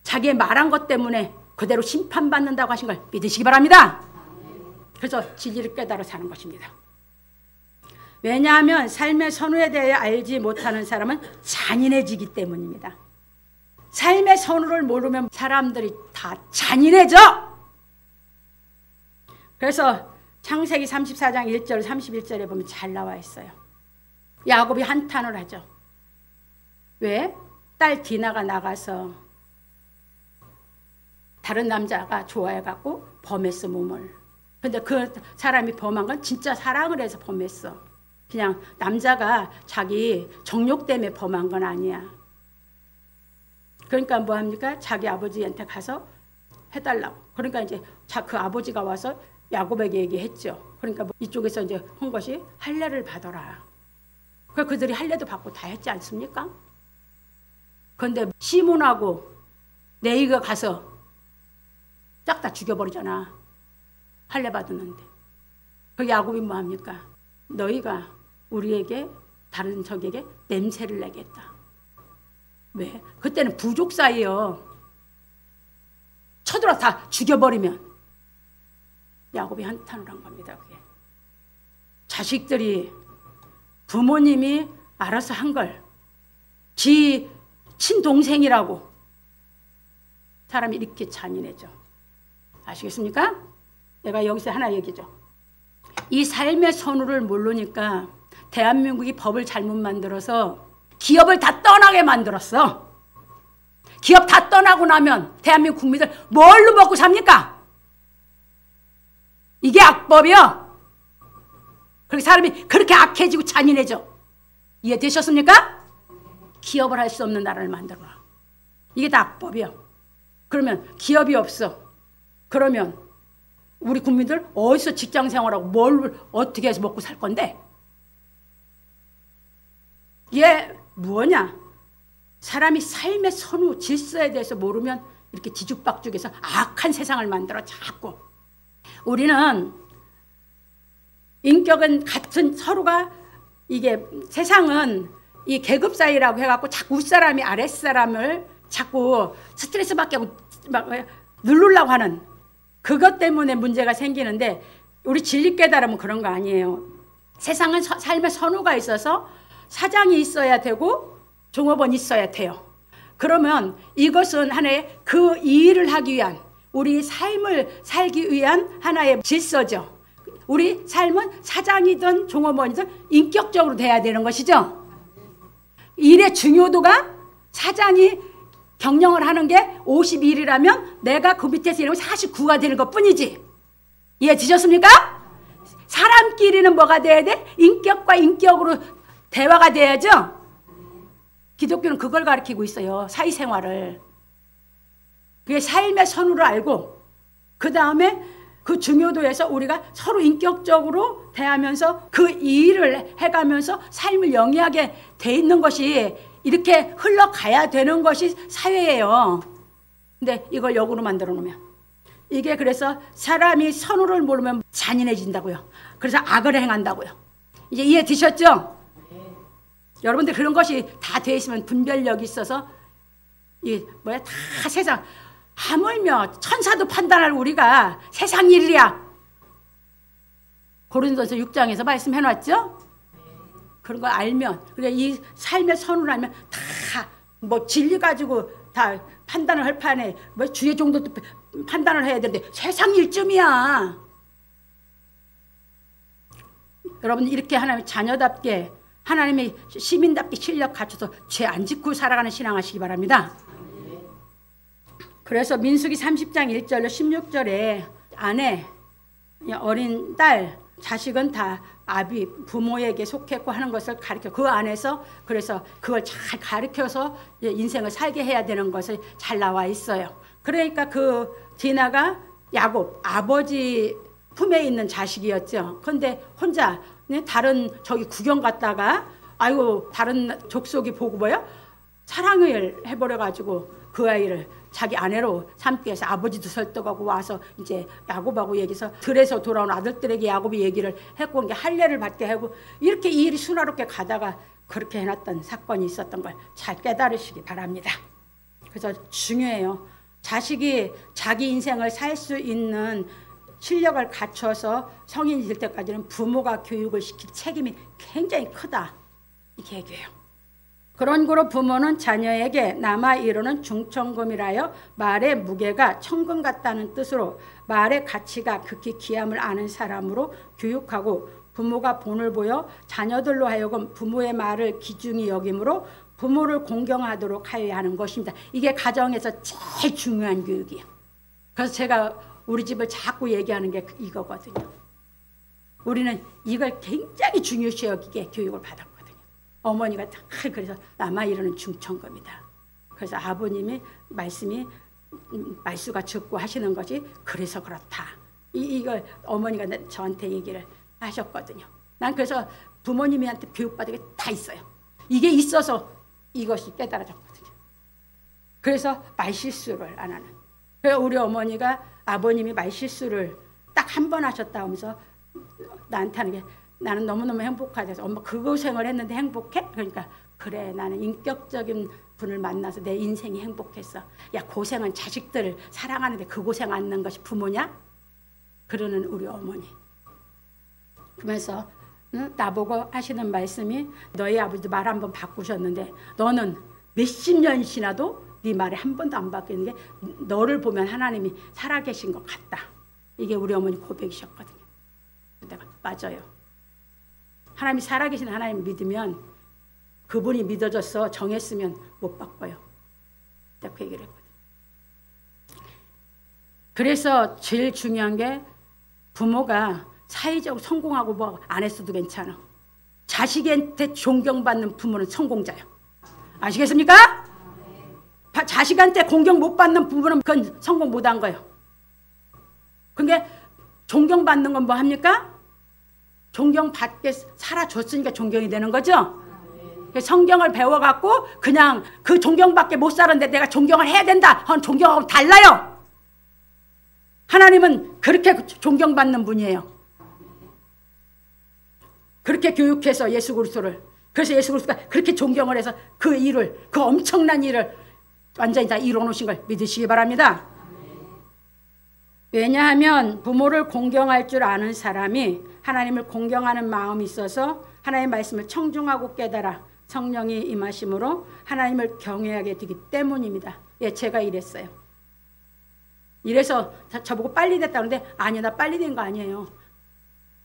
자기의 말한 것 때문에 그대로 심판받는다고 하신 걸 믿으시기 바랍니다. 그래서 진리를 깨달아 사는 것입니다. 왜냐하면 삶의 선우에 대해 알지 못하는 사람은 잔인해지기 때문입니다. 삶의 선우를 모르면 사람들이 다 잔인해져. 그래서 창세기 34장 1절 31절에 보면 잘 나와 있어요. 야곱이 한탄을 하죠. 왜? 딸 디나가 나가서 다른 남자가 좋아해갖고 범했어, 몸을. 근데 그 사람이 범한 건 진짜 사랑을 해서 범했어. 그냥 남자가 자기 정욕 때문에 범한 건 아니야. 그러니까 뭐 합니까? 자기 아버지한테 가서 해달라고. 그러니까 이제 그 아버지가 와서 야곱에게 얘기했죠. 그러니까 뭐 이쪽에서 이제 한 것이 할례를 받아라. 그래서 그들이 할례도 받고 다 했지 않습니까? 그런데 시몬하고 레이가 가서 싹 다 죽여버리잖아. 할례 받았는데. 그 야곱이 뭐 합니까? 너희가 우리에게 다른 적에게 냄새를 내겠다. 왜? 그때는 부족 사이요. 쳐들어 다 죽여버리면 야곱이 한탄을 한 겁니다. 그게. 자식들이 부모님이 알아서 한 걸 지 친동생이라고 사람이 이렇게 잔인해져. 아시겠습니까? 내가 여기서 하나 얘기죠. 이 삶의 선우를 모르니까 대한민국이 법을 잘못 만들어서 기업을 다 떠나게 만들었어. 기업 다 떠나고 나면 대한민국 국민들 뭘로 먹고 삽니까? 이게 악법이요. 그렇게 사람이 그렇게 악해지고 잔인해져. 이해되셨습니까? 기업을 할 수 없는 나라를 만들어라. 이게 다 악법이요. 그러면 기업이 없어. 그러면 우리 국민들 어디서 직장 생활하고 뭘 어떻게 해서 먹고 살 건데? 이게 뭐냐? 사람이 삶의 선후 질서에 대해서 모르면 이렇게 뒤죽박죽해서 악한 세상을 만들어 자꾸. 우리는 인격은 같은 서로가 이게 세상은 이 계급 사이라고 해갖고 자꾸 윗사람이 아랫사람을 자꾸 스트레스 받게 하고 막 누르려고 하는 그것 때문에 문제가 생기는데 우리 진리 깨달으면 그런 거 아니에요. 세상은 삶의 선후가 있어서 사장이 있어야 되고 종업원이 있어야 돼요. 그러면 이것은 하나의 그 일을 하기 위한 우리 삶을 살기 위한 하나의 질서죠. 우리 삶은 사장이든 종업원이든 인격적으로 돼야 되는 것이죠. 일의 중요도가 사장이 경영을 하는 게 51이라면 내가 그 밑에서 일하면 49가 되는 것 뿐이지. 이해되셨습니까? 사람끼리는 뭐가 돼야 돼? 인격과 인격으로 대화가 돼야죠. 기독교는 그걸 가르치고 있어요. 사회생활을. 그게 삶의 선후를 알고 그 다음에 그 중요도에서 우리가 서로 인격적으로 대하면서 그 일을 해가면서 삶을 영위하게 돼 있는 것이 이렇게 흘러가야 되는 것이 사회예요. 근데 이걸 역으로 만들어 놓으면 이게 그래서 사람이 선후를 모르면 잔인해진다고요. 그래서 악을 행한다고요. 이제 이해되셨죠? 여러분들 그런 것이 다 돼 있으면 분별력이 있어서 이 뭐야 다 세상 하물며 천사도 판단할 우리가 세상 일이야. 고린도서 6장에서 말씀해놨죠? 그런 걸 알면 그래 이 삶의 선을 알면 다 뭐 진리 가지고 다 판단을 할 판에 뭐 주의 정도도 판단을 해야 되는데 세상 일쯤이야. 여러분 이렇게 하나님의 자녀답게 하나님의 시민답게 실력 갖춰서 죄 안 짓고 살아가는 신앙하시기 바랍니다. 그래서 민수기 30장 1절로 16절에 아내, 어린 딸, 자식은 다 아비, 부모에게 속했고 하는 것을 가르쳐 그 안에서 그래서 그걸 잘 가르쳐서 인생을 살게 해야 되는 것이 잘 나와 있어요. 그러니까 그 디나가 야곱 아버지 품에 있는 자식이었죠. 그런데 혼자 다른 저기 구경 갔다가 아이고 다른 족속이 보고 뭐야 사랑을 해버려 가지고 그 아이를 자기 아내로 삼기 위해서 아버지도 설득하고 와서 이제 야곱하고 얘기해서 들에서 돌아온 아들들에게 야곱이 얘기를 했고 이게 할례를 받게 하고 이렇게 이 일이 순화롭게 가다가 그렇게 해놨던 사건이 있었던 걸 잘 깨달으시기 바랍니다. 그래서 중요해요. 자식이 자기 인생을 살 수 있는 실력을 갖춰서 성인이 될 때까지는 부모가 교육을 시킬 책임이 굉장히 크다. 이게 얘기예요. 그런 거로 부모는 자녀에게 남아 이르는 중천금이라여 말의 무게가 천금 같다는 뜻으로 말의 가치가 극히 귀함을 아는 사람으로 교육하고 부모가 본을 보여 자녀들로 하여금 부모의 말을 귀중히 여김으로 부모를 공경하도록 하여야 하는 것입니다. 이게 가정에서 제일 중요한 교육이에요. 그래서 제가 우리 집을 자꾸 얘기하는 게 이거거든요. 우리는 이걸 굉장히 중요시 여기게 교육을 받았거든요. 어머니가 다 그래서 남아 이르는 중천금이다. 그래서 아버님이 말수가 적고 하시는 것이 그래서 그렇다. 이걸 어머니가 저한테 얘기를 하셨거든요. 난 그래서 부모님한테 교육받은 게 다 있어요. 이게 있어서 이것이 깨달아졌거든요. 그래서 말실수를 안 하는. 그래서 우리 어머니가 아버님이 말실수를 딱 한 번 하셨다 하면서 나한테 하는 게 나는 너무너무 행복하다. 엄마 그 고생을 했는데 행복해? 그러니까 그래 나는 인격적인 분을 만나서 내 인생이 행복했어. 야 고생은 자식들을 사랑하는데 그 고생 안 는 것이 부모냐? 그러는 우리 어머니. 그러면서 나보고 하시는 말씀이 너희 아버지도 말 한 번 바꾸셨는데 너는 몇십 년이나도 네 말에 한 번도 안 바뀌는 게 너를 보면 하나님이 살아계신 것 같다. 이게 우리 어머니 고백이셨거든요. 때가 맞아요. 하나님이 살아계신 하나님 믿으면 그분이 믿어져서 정했으면 못 바꿔요. 딱 그 얘기를 했거든요. 그래서 제일 중요한 게 부모가 사회적으로 성공하고 뭐 안 했어도 괜찮아. 자식한테 존경받는 부모는 성공자야. 아시겠습니까? 자식한테 공경 못 받는 부모는 그건 성공 못한 거예요. 그게 존경받는 건 뭐 합니까? 존경받게 살아줬으니까 존경이 되는 거죠. 성경을 배워갖고 그냥 그 존경밖에 못 살았는데 내가 존경을 해야 된다 하는 존경하고 달라요. 하나님은 그렇게 존경받는 분이에요. 그렇게 교육해서 예수 그리스도를, 그래서 예수 그리스도가 그렇게 존경을 해서 그 일을, 그 엄청난 일을 완전히 다 이뤄놓으신 걸 믿으시기 바랍니다. 왜냐하면 부모를 공경할 줄 아는 사람이 하나님을 공경하는 마음이 있어서 하나님의 말씀을 청중하고 깨달아 성령이 임하심으로 하나님을 경외하게 되기 때문입니다. 예, 제가 이랬어요. 이래서 저보고 빨리 됐다는데 아니, 나 빨리 된 거 아니에요.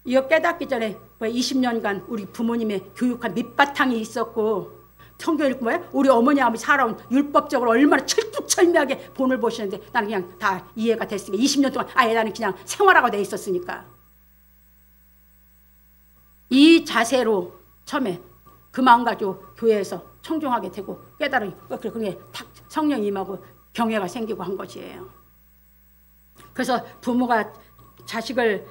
이거 깨닫기 전에 20년간 우리 부모님의 교육한 밑바탕이 있었고, 성경 읽고 뭐야? 우리 어머니 아버지 살아온 율법적으로 얼마나 철두철미하게 본을 보시는데 나는 그냥 다 이해가 됐으니까 20년 동안 아예 나는 그냥 생활하고 돼 있었으니까. 이 자세로 처음에 그 마음 가지고 교회에서 청중하게 되고 깨달으니 그게 탁 성령이 임하고 경외가 생기고 한 것이에요. 그래서 부모가 자식을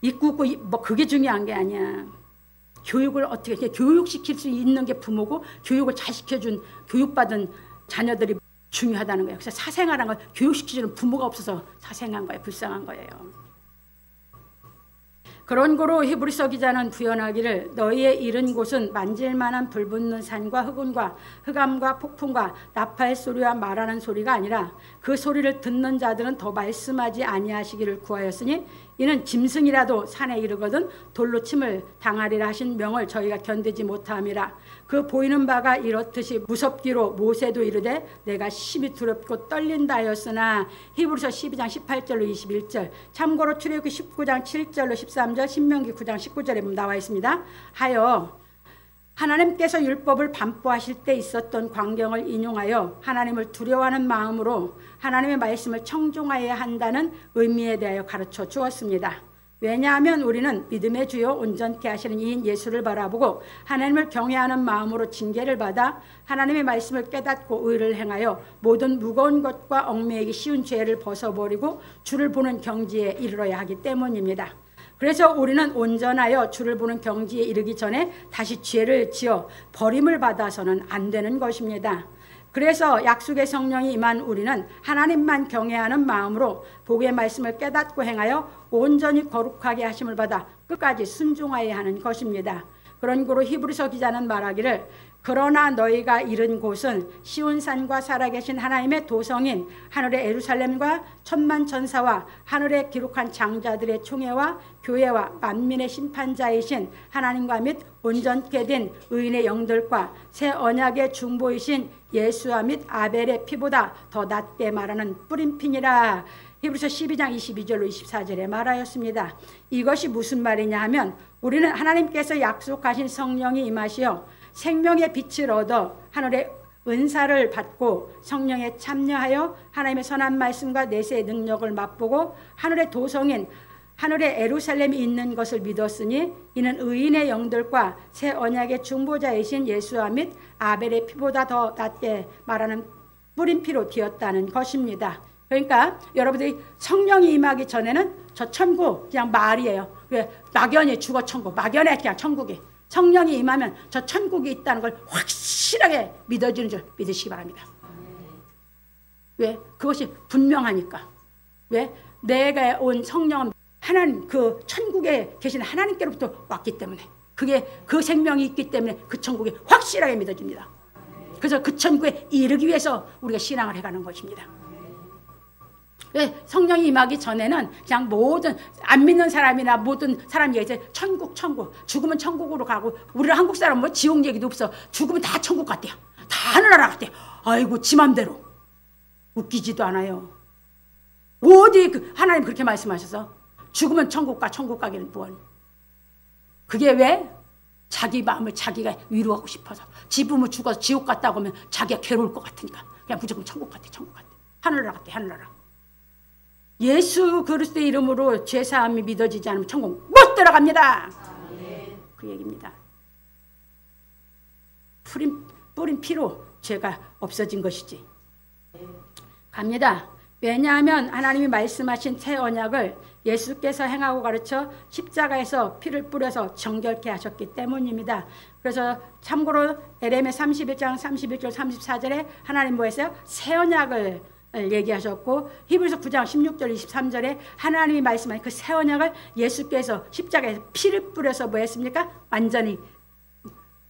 이끄고 뭐 그게 중요한 게 아니야. 교육을 어떻게 교육시킬 수 있는 게 부모고 교육을 잘 시켜준 교육받은 자녀들이 중요하다는 거예요. 그래서 사생활한 걸 교육시켜주는 부모가 없어서 사생한 거예요. 불쌍한 거예요. 그런 거로 히브리서 기자는 구현하기를 너희의 이른 곳은 만질만한 불붙는 산과 흑운과 흑암과 폭풍과 나팔 소리와 말하는 소리가 아니라 그 소리를 듣는 자들은 더 말씀하지 아니하시기를 구하였으니 이는 짐승이라도 산에 이르거든 돌로 침을 당하리라 하신 명을 저희가 견디지 못함이라. 그 보이는 바가 이렇듯이 무섭기로 모세도 이르되 내가 심히 두렵고 떨린다 하였으나. 히브리서 12장 18절로 21절, 참고로 출애굽기 19장 7절로 13절, 신명기 9장 19절에 나와 있습니다. 하여 하나님께서 율법을 반포하실 때 있었던 광경을 인용하여 하나님을 두려워하는 마음으로 하나님의 말씀을 청종하여야 한다는 의미에 대하여 가르쳐 주었습니다. 왜냐하면 우리는 믿음의 주요 온전케 하시는 이인 예수를 바라보고 하나님을 경외하는 마음으로 징계를 받아 하나님의 말씀을 깨닫고 의를 행하여 모든 무거운 것과 얽매이기 쉬운 죄를 벗어버리고 주를 보는 경지에 이르러야 하기 때문입니다. 그래서 우리는 온전하여 주를 보는 경지에 이르기 전에 다시 죄를 지어 버림을 받아서는 안 되는 것입니다. 그래서 약속의 성령이 임한 우리는 하나님만 경외하는 마음으로 복의 말씀을 깨닫고 행하여 온전히 거룩하게 하심을 받아 끝까지 순종하여야 하는 것입니다. 그런 고로 히브리서 기자는 말하기를 그러나 너희가 이른 곳은 시온산과 살아계신 하나님의 도성인 하늘의 예루살렘과 천만 천사와 하늘에 기록한 장자들의 총회와 교회와 만민의 심판자이신 하나님과 및 온전케 된 의인의 영들과 새 언약의 중보이신 예수와 및 아벨의 피보다 더 낫게 말하는 뿌림핀이라. 히브리서 12장 22절로 24절에 말하였습니다. 이것이 무슨 말이냐 하면 우리는 하나님께서 약속하신 성령이 임하시어 생명의 빛을 얻어 하늘의 은사를 받고 성령에 참여하여 하나님의 선한 말씀과 내세의 능력을 맛보고 하늘의 도성인 하늘의 예루살렘이 있는 것을 믿었으니 이는 의인의 영들과 새 언약의 중보자이신 예수와 및 아벨의 피보다 더 낫게 말하는 뿌림피로 되었다는 것입니다. 그러니까 여러분들이 성령이 임하기 전에는 저 천국 그냥 말이에요. 왜? 막연히 죽어 천국, 막연히 그냥 천국이. 성령이 임하면 저 천국이 있다는 걸 확실하게 믿어지는 줄 믿으시기 바랍니다. 왜? 그것이 분명하니까. 왜? 내가 온 성령은 하나님, 그 천국에 계신 하나님께로부터 왔기 때문에, 그게 그 생명이 있기 때문에 그 천국이 확실하게 믿어집니다. 그래서 그 천국에 이르기 위해서 우리가 신앙을 해가는 것입니다. 성령이 임하기 전에는 그냥 모든 안 믿는 사람이나 모든 사람이 이제 천국 죽으면 천국으로 가고, 우리는 한국 사람 뭐 지옥 얘기도 없어. 죽으면 다 천국 같대요. 다 하늘나라 같대요. 아이고 지 맘대로. 웃기지도 않아요. 어디 하나님 그렇게 말씀하셔서 죽으면 천국 가기는 뭘. 그게 왜? 자기 마음을 자기가 위로하고 싶어서. 지 부모 죽어서 지옥 갔다 오면 자기가 괴로울 것 같으니까 그냥 무조건 천국 갔대, 천국 갔대. 하늘나라 갔대, 하늘나라. 예수 그리스도의 이름으로 죄사함이 믿어지지 않으면 천국 못 들어갑니다. 그 얘기입니다. 뿌린 피로 죄가 없어진 것이지. 갑니다. 왜냐하면 하나님이 말씀하신 새 언약을 예수께서 행하고 가르쳐 십자가에서 피를 뿌려서 정결케 하셨기 때문입니다. 그래서 참고로 에레미야 31장 31절 34절에 하나님 뭐 했어요? 새 언약을 얘기하셨고 히브리서 9장 16절 23절에 하나님이 말씀하신 그 새 언약을 예수께서 십자가에서 피를 뿌려서 뭐 했습니까? 완전히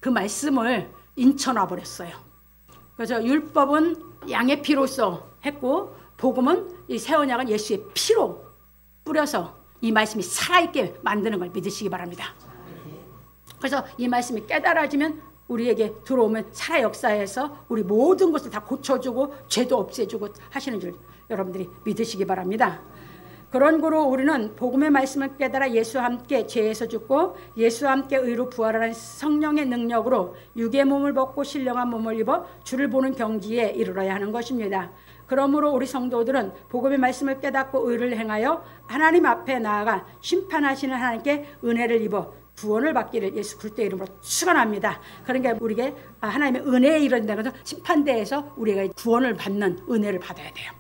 그 말씀을 인쳐놔 버렸어요. 그래서 율법은 양의 피로써 했고 복음은 이 새 언약은 예수의 피로 뿌려서 이 말씀이 살아있게 만드는 걸 믿으시기 바랍니다. 그래서 이 말씀이 깨달아지면 우리에게 들어오면 살아 역사에서 우리 모든 것을 다 고쳐주고 죄도 없애주고 하시는 줄 여러분들이 믿으시기 바랍니다. 그런 거로 우리는 복음의 말씀을 깨달아 예수와 함께 죄에서 죽고 예수와 함께 의로 부활하는 성령의 능력으로 육의 몸을 벗고 신령한 몸을 입어 주를 보는 경지에 이르러야 하는 것입니다. 그러므로 우리 성도들은 복음의 말씀을 깨닫고 의를 행하여 하나님 앞에 나아가 심판하시는 하나님께 은혜를 입어 구원을 받기를 예수 그리스도의 이름으로 축원합니다. 그러니까 우리에게 하나님의 은혜에 이른다는 것은 심판대에서 우리가 구원을 받는 은혜를 받아야 돼요.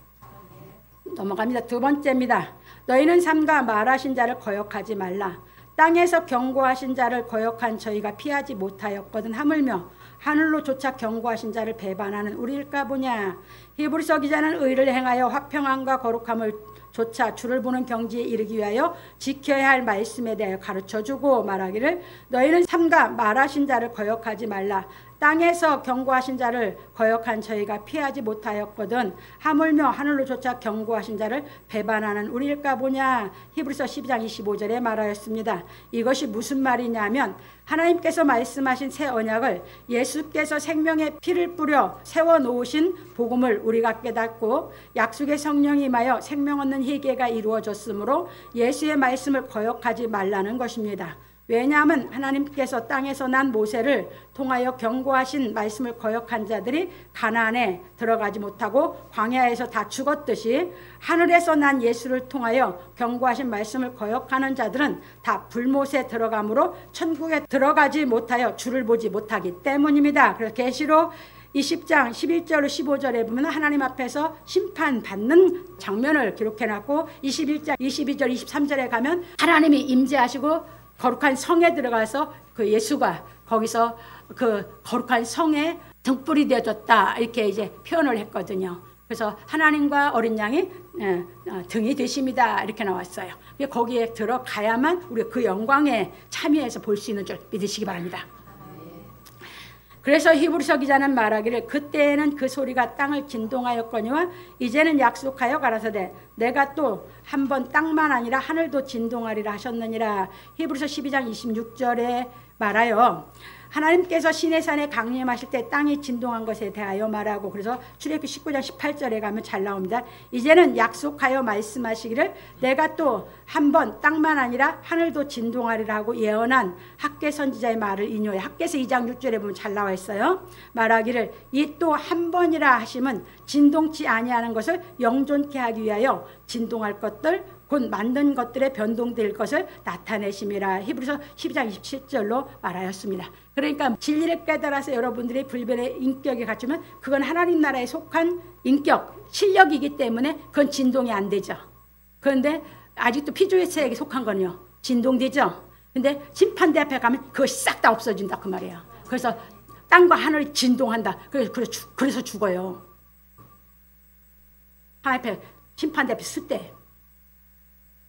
넘어갑니다. 두 번째입니다. 너희는 삼가 말하신 자를 거역하지 말라. 땅에서 경고하신 자를 거역한 저희가 피하지 못하였거든 하물며 하늘로조차 경고하신 자를 배반하는 우리일까 보냐. 히브리서 기자는 의를 행하여 화평함과 거룩함을 조차 주를 보는 경지에 이르기 위하여 지켜야 할 말씀에 대하여 가르쳐주고 말하기를 너희는 삼가 말하신 자를 거역하지 말라. 땅에서 경고하신 자를 거역한 저희가 피하지 못하였거든 하물며 하늘로조차 경고하신 자를 배반하는 우리일까 보냐. 히브리서 12장 25절에 말하였습니다. 이것이 무슨 말이냐면 하나님께서 말씀하신 새 언약을 예수께서 생명의 피를 뿌려 세워놓으신 복음을 우리가 깨닫고 약속의 성령이 임하여 생명 얻는 회개가 이루어졌으므로 예수의 말씀을 거역하지 말라는 것입니다. 왜냐하면 하나님께서 땅에서 난 모세를 통하여 경고하신 말씀을 거역한 자들이 가나안에 들어가지 못하고 광야에서 다 죽었듯이 하늘에서 난 예수를 통하여 경고하신 말씀을 거역하는 자들은 다 불못에 들어가므로 천국에 들어가지 못하여 주를 보지 못하기 때문입니다. 그래서 계시록 20장 11절 15절에 보면 하나님 앞에서 심판받는 장면을 기록해놨고 21장 22절 23절에 가면 하나님이 임재하시고 거룩한 성에 들어가서 그 예수가 거기서 그 거룩한 성에 등불이 되어졌다 이렇게 이제 표현을 했거든요. 그래서 하나님과 어린 양이 등이 되십니다 이렇게 나왔어요. 거기에 들어가야만 우리가 그 영광에 참여해서 볼 수 있는 줄 믿으시기 바랍니다. 그래서 히브리서 기자는 말하기를 그때에는 그 소리가 땅을 진동하였거니와 이제는 약속하여 가라사대 내가 또 한 번 땅만 아니라 하늘도 진동하리라 하셨느니라. 히브리서 12장 26절에 말하여 하나님께서 시내산에 강림하실 때 땅이 진동한 것에 대하여 말하고 그래서 출애굽기 19장 18절에 가면 잘 나옵니다. 이제는 약속하여 말씀하시기를 내가 또 한 번 땅만 아니라 하늘도 진동하리라 하고 예언한 학개 선지자의 말을 인용해 학개서 2장 6절에 보면 잘 나와 있어요. 말하기를 이 또 한 번이라 하심은 진동치 아니하는 것을 영존케 하기 위하여 진동할 것들 곧 만든 것들의 변동될 것을 나타내심이라. 히브리서 12장 27절로 말하였습니다. 그러니까 진리를 깨달아서 여러분들이 불변의 인격에 갖추면 그건 하나님 나라에 속한 인격, 실력이기 때문에 그건 진동이 안 되죠. 그런데 아직도 피조의체에게 속한 건요 진동되죠. 근데 심판대 앞에 가면 그것이 싹 다 없어진다 그 말이에요. 그래서 땅과 하늘이 진동한다. 그래서 죽어요. 하나님 앞에 심판대 앞에 설 때.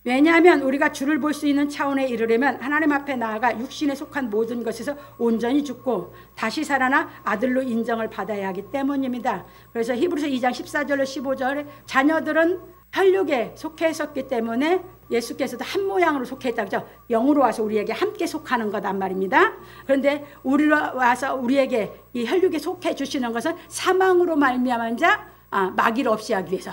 왜냐하면 우리가 주를 볼 수 있는 차원에 이르려면 하나님 앞에 나아가 육신에 속한 모든 것에서 온전히 죽고 다시 살아나 아들로 인정을 받아야 하기 때문입니다. 그래서 히브리서 2장 14절로 15절에 자녀들은 혈육에 속해 있었기 때문에 예수께서도 한 모양으로 속해 있다 그죠? 영으로 와서 우리에게 함께 속하는 거단 말입니다. 그런데 우리로 와서 우리에게 이 혈육에 속해 주시는 것은 사망으로 말미암은 자 마귀를 없이 하기 위해서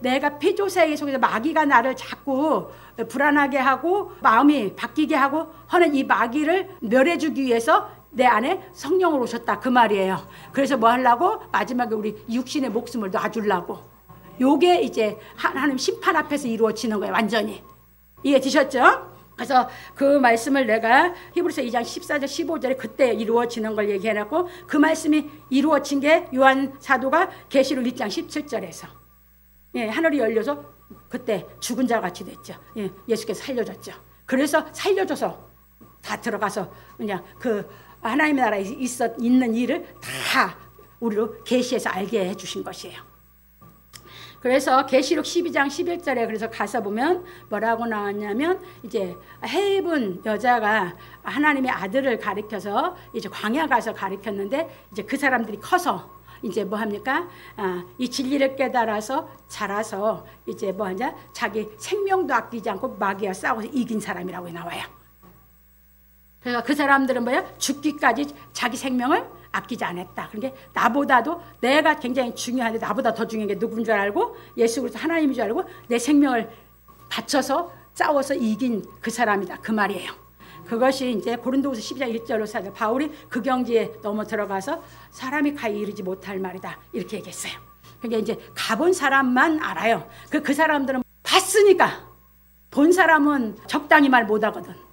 내가 피조세계 속에서 마귀가 나를 자꾸 불안하게 하고 마음이 바뀌게 하고 하는 이 마귀를 멸해주기 위해서 내 안에 성령으로 오셨다 그 말이에요. 그래서 뭐 하려고? 마지막에 우리 육신의 목숨을 놔주려고. 요게 이제 하나님 심판 앞에서 이루어지는 거예요. 완전히. 이해되셨죠? 그래서 그 말씀을 내가 히브리서 2장 14절 15절에 그때 이루어지는 걸 얘기해놨고, 그 말씀이 이루어진 게 요한 사도가 계시록 1장 17절에서 하늘이 열려서 그때 죽은 자 같이 됐죠. 예수께서 살려줬죠. 그래서 살려줘서 다 들어가서 그냥 그 하나님의 나라에 있는 일을 다 우리로 계시해서 알게 해주신 것이에요. 그래서 계시록 12장 11절에 그래서 가서 보면 뭐라고 나왔냐면, 이제 해입은 여자가 하나님의 아들을 가리켜서 이제 광야 가서 가리켰는데, 이제 그 사람들이 커서 이제 뭐 합니까? 이 진리를 깨달아서 자라서 이제 뭐 하냐? 자기 생명도 아끼지 않고 마귀와 싸워서 이긴 사람이라고 나와요. 그래서 그 사람들은 뭐야? 죽기까지 자기 생명을 아끼지 않았다. 그러니까 나보다도 내가 굉장히 중요한데 나보다 더 중요한 게 누군 줄 알고 예수 그리스도 하나님인 줄 알고 내 생명을 바쳐서 싸워서 이긴 그 사람이다. 그 말이에요. 그것이 이제 고린도후서 12장 1절로 사죠. 바울이 그 경지에 넘어 들어가서 사람이 가히 이르지 못할 말이다. 이렇게 얘기했어요. 그러니까 이제 가본 사람만 알아요. 그 사람들은 봤으니까. 본 사람은 적당히 말 못하거든.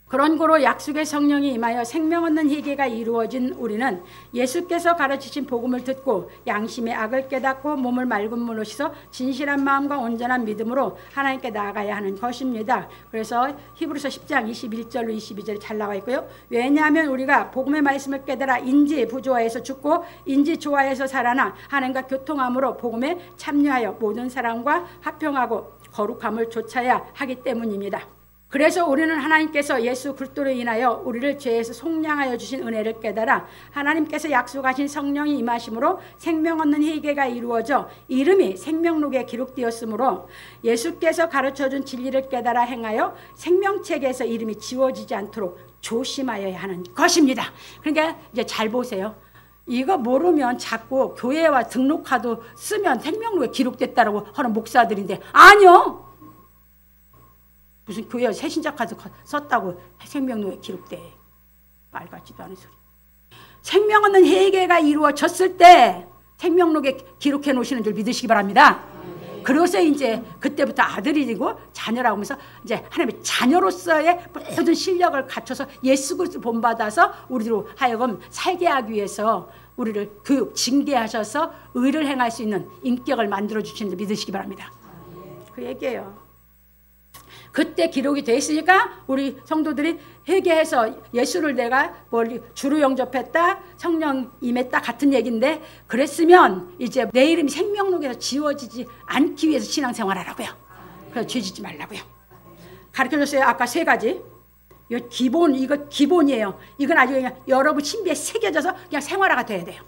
그런 거로 약속의 성령이 임하여 생명 얻는 희귀가 이루어진 우리는 예수께서 가르치신 복음을 듣고 양심의 악을 깨닫고 몸을 맑은 물로 씻어 진실한 마음과 온전한 믿음으로 하나님께 나아가야 하는 것입니다. 그래서 히브리서 10장 21절로 22절이 잘 나와 있고요. 왜냐하면 우리가 복음의 말씀을 깨달아 인지 부조화에서 죽고 인지 조화에서 살아나 하나님과 교통함으로 복음에 참여하여 모든 사람과 화평하고 거룩함을 좇아야 하기 때문입니다. 그래서 우리는 하나님께서 예수 그리스도로 인하여 우리를 죄에서 속량하여 주신 은혜를 깨달아 하나님께서 약속하신 성령이 임하심으로 생명 얻는 회개가 이루어져 이름이 생명록에 기록되었으므로 예수께서 가르쳐준 진리를 깨달아 행하여 생명책에서 이름이 지워지지 않도록 조심하여야 하는 것입니다. 그러니까 이제 잘 보세요. 이거 모르면 자꾸 교회와 등록카드 쓰면 생명록에 기록됐다고 하는 목사들인데 아니요. 무슨 교회 새신자 카드 썼다고 생명록에 기록돼. 말 같지도 않은 소리. 생명 얻는 회개가 이루어졌을 때 생명록에 기록해 놓으시는 줄 믿으시기 바랍니다. 그래서 이제 그때부터 아들이 되고 자녀라고 하면서 이제 하나님의 자녀로서의 모든 실력을 갖춰서 예수 그리스도 본받아서 우리로 하여금 살게 하기 위해서 우리를 교육, 징계하셔서 의를 행할 수 있는 인격을 만들어 주시는 줄 믿으시기 바랍니다. 그 얘기예요. 그때 기록이 돼 있으니까 우리 성도들이 회개해서 예수를 내가 주로 영접했다, 성령 임했다 같은 얘기인데, 그랬으면 이제 내 이름이 생명록에서 지워지지 않기 위해서 신앙생활하라고요. 그래서 죄 짓지 말라고요. 가르쳐줬어요. 아까 세 가지. 이거 기본이에요. 이건 아주 그냥 여러분 신비에 새겨져서 그냥 생활화가 돼야 돼요.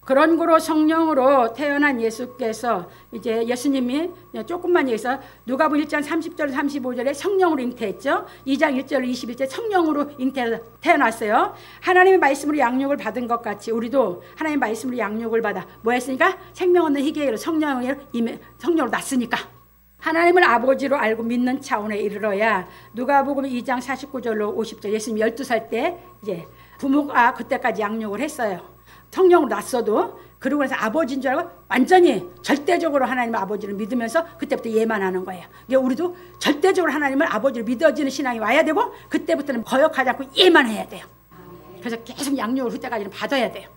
그런 거로 성령으로 태어난 예수께서 이제 예수님이 조금만 얘기해서 누가복음 1장 30절 35절에 성령으로 잉태했죠. 2장 1절 21절 성령으로 태어났어요. 하나님의 말씀으로 양육을 받은 것 같이 우리도 하나님의 말씀으로 양육을 받아 뭐 했으니까 생명 얻는 희귀로 성령으로 났으니까 하나님을 아버지로 알고 믿는 차원에 이르러야 누가복음 2장 49절로 50절 예수님 12살 때 이제 부모가 그때까지 양육을 했어요. 성령으로 났어도. 그러고 나서 아버지인 줄 알고 완전히 절대적으로 하나님의 아버지를 믿으면서 그때부터 예만 하는 거예요. 우리도 절대적으로 하나님을 아버지를 믿어지는 신앙이 와야 되고 그때부터는 거역하지 않고 예만 해야 돼요. 그래서 계속 양육을 그때까지는 받아야 돼요.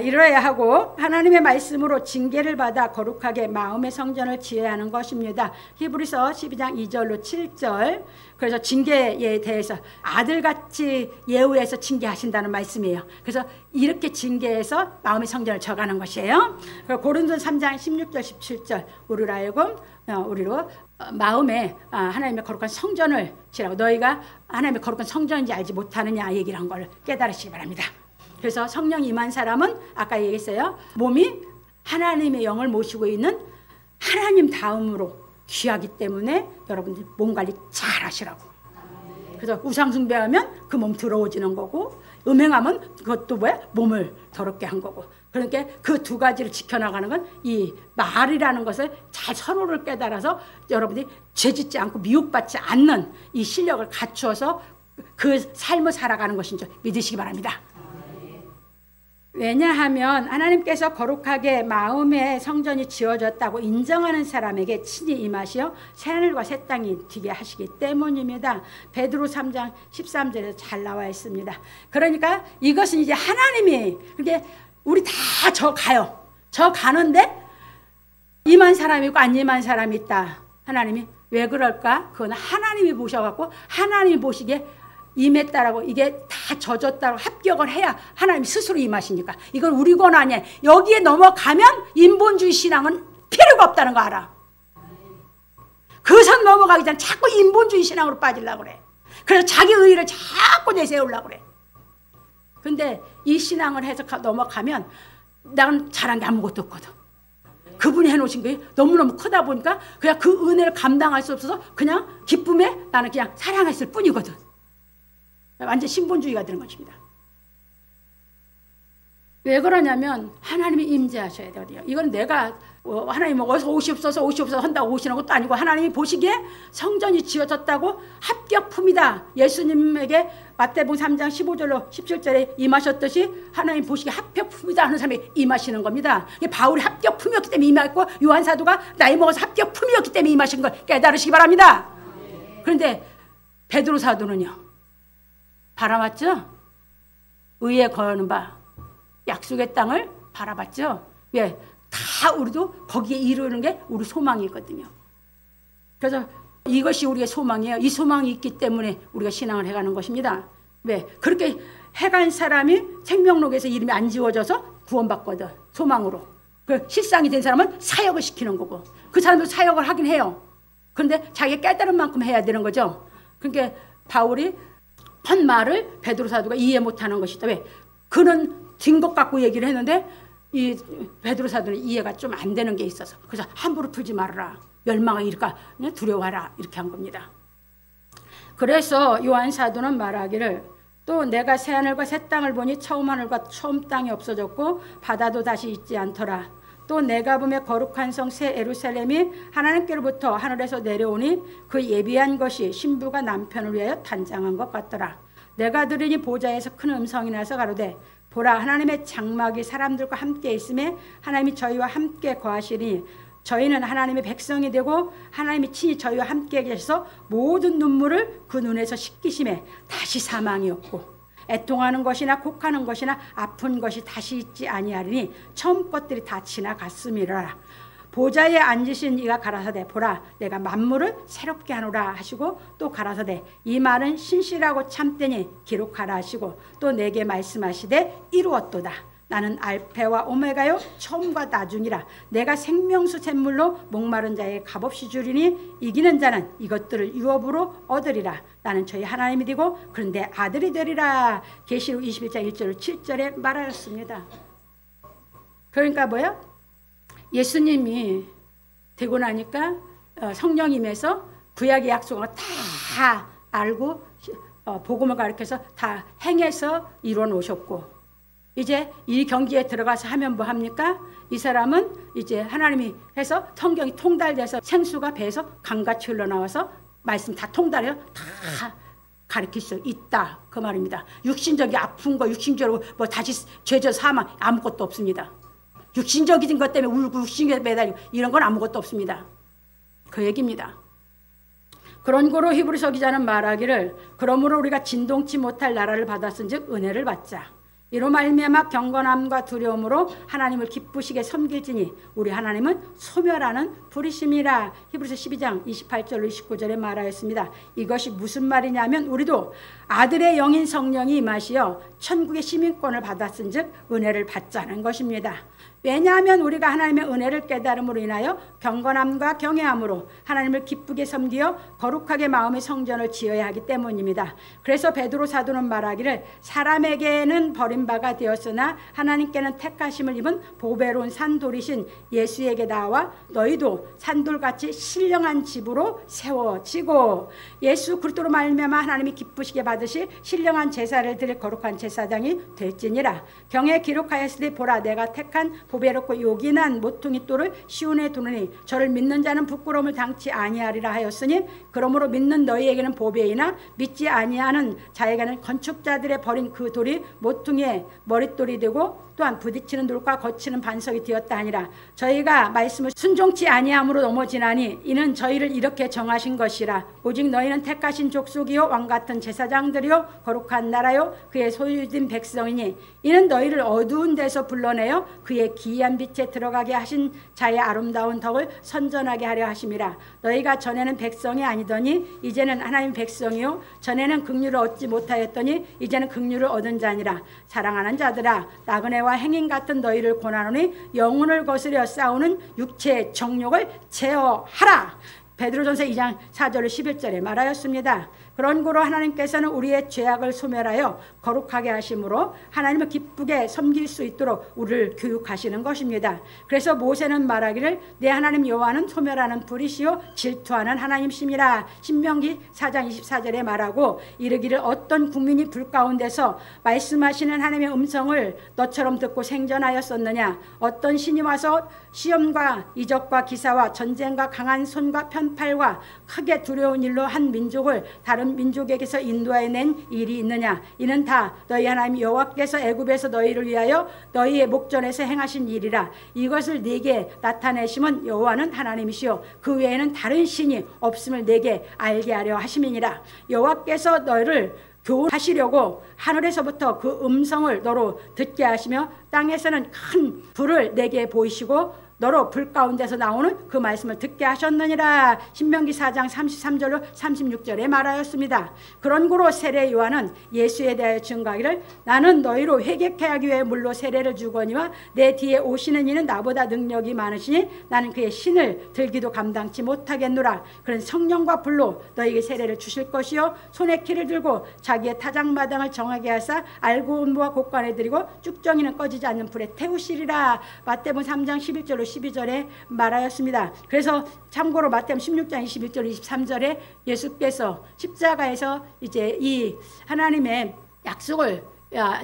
이러야 하고 하나님의 말씀으로 징계를 받아 거룩하게 마음의 성전을 지어야 하는 것입니다. 히브리서 12장 2절로 7절. 그래서 징계에 대해서 아들같이 예우해서 징계하신다는 말씀이에요. 그래서 이렇게 징계해서 마음의 성전을 져가는 것이에요. 고린도서 3장 16절 17절 우리로 하여금 우리로 마음에 하나님의 거룩한 성전을 지라고 너희가 하나님의 거룩한 성전인지 알지 못하느냐 얘기를 한 걸 깨달으시기 바랍니다. 그래서 성령 임한 사람은 아까 얘기했어요. 몸이 하나님의 영을 모시고 있는 하나님 다음으로 귀하기 때문에 여러분들 몸 관리 잘 하시라고. 그래서 우상 숭배하면 그 몸 더러워지는 거고 음행하면 그것도 뭐야? 몸을 더럽게 한 거고. 그러니까 그 두 가지를 지켜나가는 건 이 말이라는 것을 잘 서로를 깨달아서 여러분들이 죄짓지 않고 미혹받지 않는 이 실력을 갖추어서 그 삶을 살아가는 것인 줄 믿으시기 바랍니다. 왜냐하면 하나님께서 거룩하게 마음의 성전이 지어졌다고 인정하는 사람에게 친히 임하시어 새하늘과 새 땅이 되게 하시기 때문입니다. 베드로 3장 13절에 잘 나와 있습니다. 그러니까 이것은 이제 하나님이 그게 우리 다 저 가요. 저 가는데 임한 사람이 있고 안 임한 사람이 있다. 하나님이 왜 그럴까? 그건 하나님이 보셔갖고 하나님이 보시기에 임했다라고 이게 다 젖었다고 합격을 해야 하나님 스스로 임하시니까. 이건 우리 건 아니야. 여기에 넘어가면 인본주의 신앙은 필요가 없다는 거 알아. 그 선 넘어가기 전에 자꾸 인본주의 신앙으로 빠지려고 그래. 그래서 자기 의의를 자꾸 내세우려고 그래. 근데 이 신앙을 해서 넘어가면 나는 잘한 게 아무것도 없거든. 그분이 해놓으신 게 너무너무 크다 보니까 그냥 그 은혜를 감당할 수 없어서 그냥 기쁨에 나는 그냥 사랑했을 뿐이거든. 완전 신본주의가 되는 것입니다. 왜 그러냐면 하나님이 임재하셔야 돼요. 이건 내가 하나님 어디서 오시옵소서 한다고 오시는 것도 아니고 하나님이 보시기에 성전이 지어졌다고 합격품이다. 예수님에게 마태복음 3장 15절로 17절에 임하셨듯이 하나님 보시기에 합격품이다 하는 사람이 임하시는 겁니다. 바울이 합격품이었기 때문에 임했고 요한 사도가 나이 먹어서 합격품이었기 때문에 임하신 걸 깨달으시기 바랍니다. 그런데 베드로 사도는요. 바라봤죠? 의에 거하는 바 약속의 땅을 바라봤죠? 왜? 다 우리도 거기에 이르는 게 우리 소망이거든요. 그래서 이것이 우리의 소망이에요. 이 소망이 있기 때문에 우리가 신앙을 해가는 것입니다. 왜? 그렇게 해간 사람이 생명록에서 이름이 안 지워져서 구원받거든. 소망으로. 그 실상이 된 사람은 사역을 시키는 거고 그 사람도 사역을 하긴 해요. 그런데 자기가 깨달은 만큼 해야 되는 거죠. 그러니까 바울이 한 말을 베드로 사도가 이해 못하는 것이다. 왜? 그는 진 것 갖고 얘기를 했는데 이 베드로 사도는 이해가 좀 안 되는 게 있어서 그래서 함부로 풀지 말아라. 멸망을 일까 두려워하라. 이렇게 한 겁니다. 그래서 요한 사도는 말하기를 또 내가 새하늘과 새 땅을 보니 처음 하늘과 처음 땅이 없어졌고 바다도 다시 있지 않더라. 또 내가 보며 거룩한 성 새 예루살렘이 하나님께로부터 하늘에서 내려오니 그 예비한 것이 신부가 남편을 위하여 단장한 것 같더라. 내가 들으니 보좌에서 큰 음성이 나서 가로되 보라 하나님의 장막이 사람들과 함께 있음에 하나님이 저희와 함께 거하시니 저희는 하나님의 백성이 되고 하나님이 친히 저희와 함께 계셔서 모든 눈물을 그 눈에서 씻기심에 다시 사망이 없고 애통하는 것이나 곡하는 것이나 아픈 것이 다시 있지 아니하리니 처음 것들이 다 지나갔음이라. 보좌에 앉으신 이가 가라사대 보라 내가 만물을 새롭게 하노라 하시고 또 가라사대 이 말은 신실하고 참되니 기록하라 하시고 또 내게 말씀하시되 이루었도다. 나는 알페와 오메가요 처음과 나중이라. 내가 생명수 샘물로 목마른 자에게 값없이 주리니 이기는 자는 이것들을 유업으로 얻으리라. 나는 저희 하나님이 되고 그런데 아들이 되리라. 계시록 21장 1절 7절에 말하였습니다. 그러니까 뭐야? 예수님이 되고 나니까 성령님에서 구약의 약속을 다 알고 복음을 가르쳐서 다 행해서 이루어 놓으셨고 이제 이 경기에 들어가서 하면 뭐 합니까? 이 사람은 이제 하나님이 해서 성경이 통달돼서 생수가 배에서 강같이 흘러나와서 말씀 다 통달해서 다 가르칠 수 있다 그 말입니다. 육신적인 아픈 거 육신적으로 뭐 다시 죄저 사망 아무것도 없습니다. 육신적인 것 때문에 울고 육신에 매달리고 이런 건 아무것도 없습니다. 그 얘기입니다. 그런 고로 히브리서 기자는 말하기를 그러므로 우리가 진동치 못할 나라를 받았은즉 은혜를 받자. 이로 말미암아 경건함과 두려움으로 하나님을 기쁘시게 섬길지니 우리 하나님은 소멸하는 불이심이라. 히브리서 12장 28절로 29절에 말하였습니다. 이것이 무슨 말이냐면 우리도 아들의 영인 성령이 임하시어 천국의 시민권을 받았은즉 은혜를 받자는 것입니다. 왜냐하면 우리가 하나님의 은혜를 깨달음으로 인하여 경건함과 경외함으로 하나님을 기쁘게 섬기어 거룩하게 마음의 성전을 지어야 하기 때문입니다. 그래서 베드로 사도는 말하기를 사람에게는 버림받 버림바가 되었으나 하나님께는 택하심을 입은 보배로운 산돌이신 예수에게 나와 너희도 산돌같이 신령한 집으로 세워지고 예수 그리스도로 말미암아 하나님이 기쁘시게 받으실 신령한 제사를 드릴 거룩한 제사장이 될지니라. 경에 기록하였으니 보라 내가 택한 보배롭고 요긴한 모퉁이 돌을 시온에 두느니 저를 믿는 자는 부끄러움을 당치 아니하리라 하였으니 그러므로 믿는 너희에게는 보배이나 믿지 아니하는 자에게는 건축자들의 버린 그 돌이 모퉁이의 머릿돌이 되고 또한 부딪히는 돌과 거치는 반석이 되었다 하니라. 저희가 말씀을 순종치 아니함으로 넘어지나니 이는 저희를 이렇게 정하신 것이라. 오직 너희는 택하신 족속이요 왕같은 제사장들이요 거룩한 나라요 그의 소유진 백성이니 이는 너희를 어두운 데서 불러내어 그의 기이한 빛에 들어가게 하신 자의 아름다운 덕을 선전하게 하려 하심이라. 너희가 전에는 백성이 아니더니 이제는 하나님 백성이요 전에는 긍휼을 얻지 못하였더니 이제는 긍휼을 얻은 자니라. 사랑하는 자들아 나그네와 행인 같은 너희를 권하노니 영혼을 거스려 싸우는 육체의 정욕을 제어하라. 베드로전서 2장 4절 11절에 말하였습니다. 그런 고로 하나님께서는 우리의 죄악을 소멸하여 거룩하게 하심으로 하나님을 기쁘게 섬길 수 있도록 우리를 교육하시는 것입니다. 그래서 모세는 말하기를 내 하나님 여호와는 소멸하는 불이시요 질투하는 하나님이시니라. 신명기 4장 24절에 말하고 이르기를 어떤 국민이 불 가운데서 말씀하시는 하나님의 음성을 너처럼 듣고 생전하였었느냐. 어떤 신이 와서 시험과 이적과 기사와 전쟁과 강한 손과 편팔과 크게 두려운 일로 한 민족을 다른 민족에게서 인도해낸 일이 있느냐. 이는 다 너희 하나님 여호와께서 애굽에서 너희를 위하여 너희의 목전에서 행하신 일이라. 이것을 네게 나타내심은 여호와는 하나님이시요 그 외에는 다른 신이 없음을 네게 알게 하려 하심이니라. 여호와께서 너희를 교훈하시려고 하늘에서부터 그 음성을 너로 듣게 하시며 땅에서는 큰 불을 내게 보이시고 너로 불 가운데서 나오는 그 말씀을 듣게 하셨느니라. 신명기 4장 33절로 36절에 말하였습니다. 그런 고로 세례 요한은 예수에 대하여 증거하기를 나는 너희로 회개케 하기 위해 물로 세례를 주거니와 내 뒤에 오시는 이는 나보다 능력이 많으시니 나는 그의 신을 들기도 감당치 못하겠노라. 그런 성령과 불로 너희에게 세례를 주실 것이요 손에 키를 들고 자기의 타작마당을 정하게 하사 알고 온무와 곡간에 드리고 쭉정이는 꺼지지 않는 불에 태우시리라. 마태복음 3장 11절로 12절에 말하였습니다. 그래서 참고로 마태복음 16장 21절 23절에 예수께서 십자가에서 이제 이 하나님의 약속을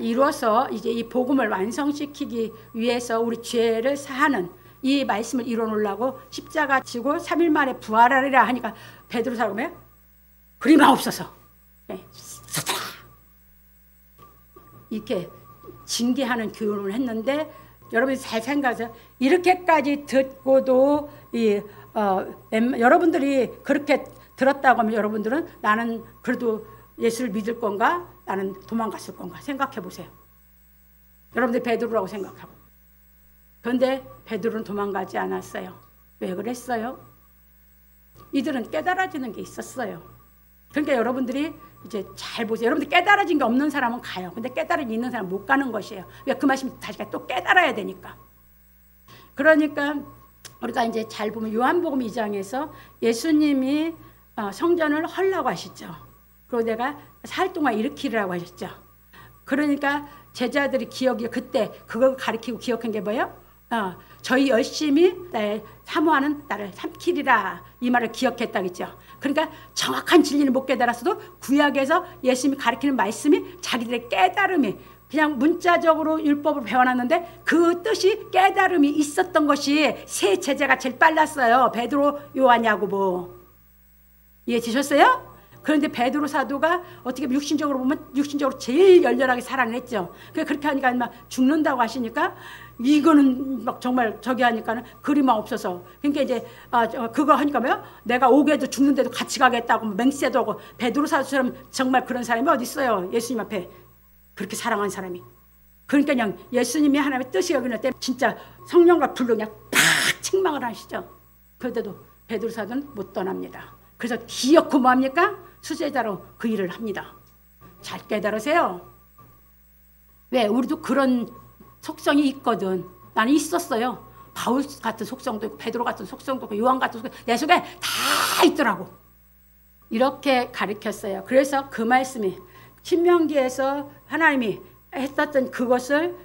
이루어서 이제 이 복음을 완성시키기 위해서 우리 죄를 사하는 이 말씀을 이뤄 놓으려고 십자가 지고 3일 만에 부활하리라 하니까 베드로 사람이 그리 마옵소서. 네. 이렇게 징계하는 교훈을 했는데 여러분이 잘 생각하세요. 이렇게까지 듣고도 여러분들이 그렇게 들었다고 하면 여러분들은 나는 그래도 예수를 믿을 건가? 나는 도망갔을 건가? 생각해 보세요. 여러분들 베드로라고 생각하고. 그런데 베드로는 도망가지 않았어요. 왜 그랬어요? 이들은 깨달아지는 게 있었어요. 그러니까 여러분들이 이제 잘 보세요. 여러분들 깨달아진 게 없는 사람은 가요. 근데 깨달아진 있는 사람은 못 가는 것이에요. 왜? 그 말씀이 다시 또 깨달아야 되니까. 그러니까 우리가 이제 잘 보면 요한복음 2장에서 예수님이 성전을 헐라고 하시죠. 그리고 내가 4일 동안 일으키라고 하셨죠. 그러니까 제자들이 기억이 그때 그걸 가리키고 기억한 게 뭐예요? 저희 열심히 사모하는 나를 삼키리라 이 말을 기억했다겠죠. 그러니까 정확한 진리를 못 깨달았어도 구약에서 예수님이 가르치는 말씀이 자기들의 깨달음이 그냥 문자적으로 율법을 배워놨는데 그 뜻이 깨달음이 있었던 것이 세 제자가 제일 빨랐어요. 베드로, 요한, 야고보. 이해되셨어요? 그런데 베드로 사도가 어떻게 육신적으로 보면 육신적으로 제일 열렬하게 사랑을 했죠. 그렇게 하니까 막 죽는다고 하시니까 이거는 막 정말 저기 하니까는 그리만 없어서. 그러니까 이제 그거 하니까 뭐요? 내가 오게도 죽는데도 같이 가겠다고 맹세도 하고. 베드로 사도처럼 정말 그런 사람이 어디 있어요? 예수님 앞에 그렇게 사랑한 사람이. 그러니까 그냥 예수님이 하나님의 뜻이 여기는 때 진짜 성령과 불로 그냥 팍 책망을 하시죠. 그런데도 베드로 사도는 못 떠납니다. 그래서 기어코 뭐합니까? 수제자로 그 일을 합니다. 잘 깨달으세요. 왜? 우리도 그런 속성이 있거든. 나는 있었어요. 바울 같은 속성도 있고 베드로 같은 속성도 있고 요한 같은 속성 내 속에 다 있더라고. 이렇게 가르쳤어요. 그래서 그 말씀이 신명기에서 하나님이 했었던 그것을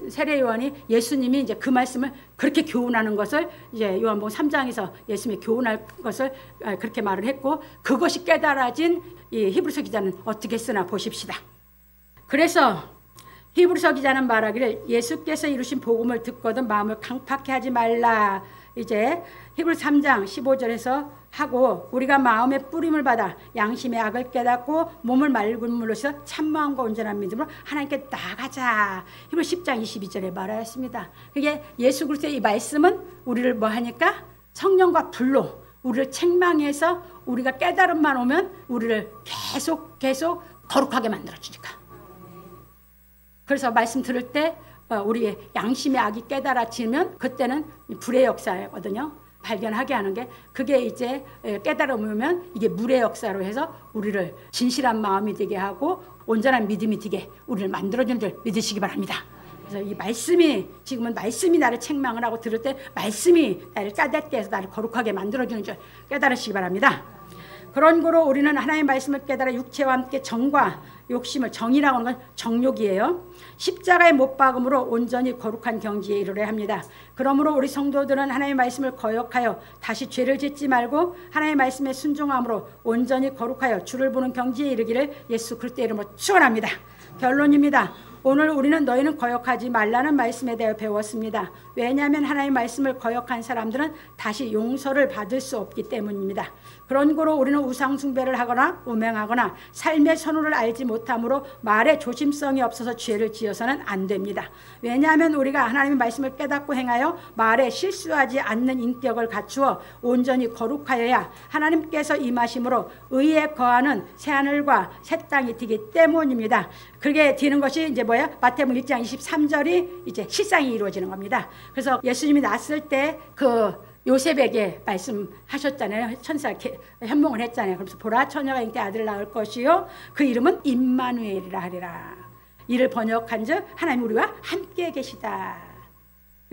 세례 요한이 예수님이 이제 그 말씀을 그렇게 교훈하는 것을 이제 요한복음 3장에서 예수님이 교훈할 것을 그렇게 말을 했고, 그것이 깨달아진 이 히브리서 기자는 어떻게 쓰나 보십시다. 그래서 히브리서 기자는 말하기를 예수께서 이루신 복음을 듣거든 마음을 강팍해 하지 말라. 이제 히브리 3장 15절에서 하고, 우리가 마음의 뿌림을 받아 양심의 악을 깨닫고 몸을 맑은 물로서 참마음과 온전한 믿음으로 하나님께 나아가자. 히브리 10장 22절에 말하였습니다. 그게 예수 그리스도의 이 말씀은 우리를 뭐 하니까? 성령과 불로 우리를 책망해서 우리가 깨달음만 오면 우리를 계속 거룩하게 만들어주니까. 그래서 말씀 들을 때 우리의 양심의 악이 깨달아지면 그때는 불의 역사거든요. 발견하게 하는 게, 그게 이제 깨달으면 이게 물의 역사로 해서 우리를 진실한 마음이 되게 하고 온전한 믿음이 되게 우리를 만들어주는 줄 믿으시기 바랍니다. 그래서 이 말씀이, 지금은 말씀이 나를 책망을 하고 들을 때 말씀이 나를 깨닫게 해서 나를 거룩하게 만들어주는 줄 깨달으시기 바랍니다. 그런 거로 우리는 하나님의 말씀을 깨달아 육체와 함께 정과 욕심을, 정이라고 하는 건 정욕이에요. 십자가에 못 박음으로 온전히 거룩한 경지에 이르려 합니다. 그러므로 우리 성도들은 하나님의 말씀을 거역하여 다시 죄를 짓지 말고 하나님의 말씀에 순종함으로 온전히 거룩하여 주를 보는 경지에 이르기를 예수 그리스도의 이름으로 축원합니다. 결론입니다. 오늘 우리는 너희는 거역하지 말라는 말씀에 대해 배웠습니다. 왜냐하면 하나님의 말씀을 거역한 사람들은 다시 용서를 받을 수 없기 때문입니다. 그런 거로 우리는 우상 숭배를 하거나 음행하거나 삶의 선호를 알지 못함으로 말에 조심성이 없어서 죄를 지어서는 안 됩니다. 왜냐하면 우리가 하나님의 말씀을 깨닫고 행하여 말에 실수하지 않는 인격을 갖추어 온전히 거룩하여야 하나님께서 임하심으로 의에 거하는 새하늘과 새 땅이 되기 때문입니다. 그게 되는 것이 이제 뭐야? 마태복음 1장 23절이 이제 실상이 이루어지는 겁니다. 그래서 예수님이 낳았을 때 요셉에게 말씀하셨잖아요. 천사 현몽을 했잖아요. 그래서 보라, 처녀가 인께 아들을 낳을 것이요 그 이름은 임마누엘이라 하리라. 이를 번역한즉 하나님 우리와 함께 계시다.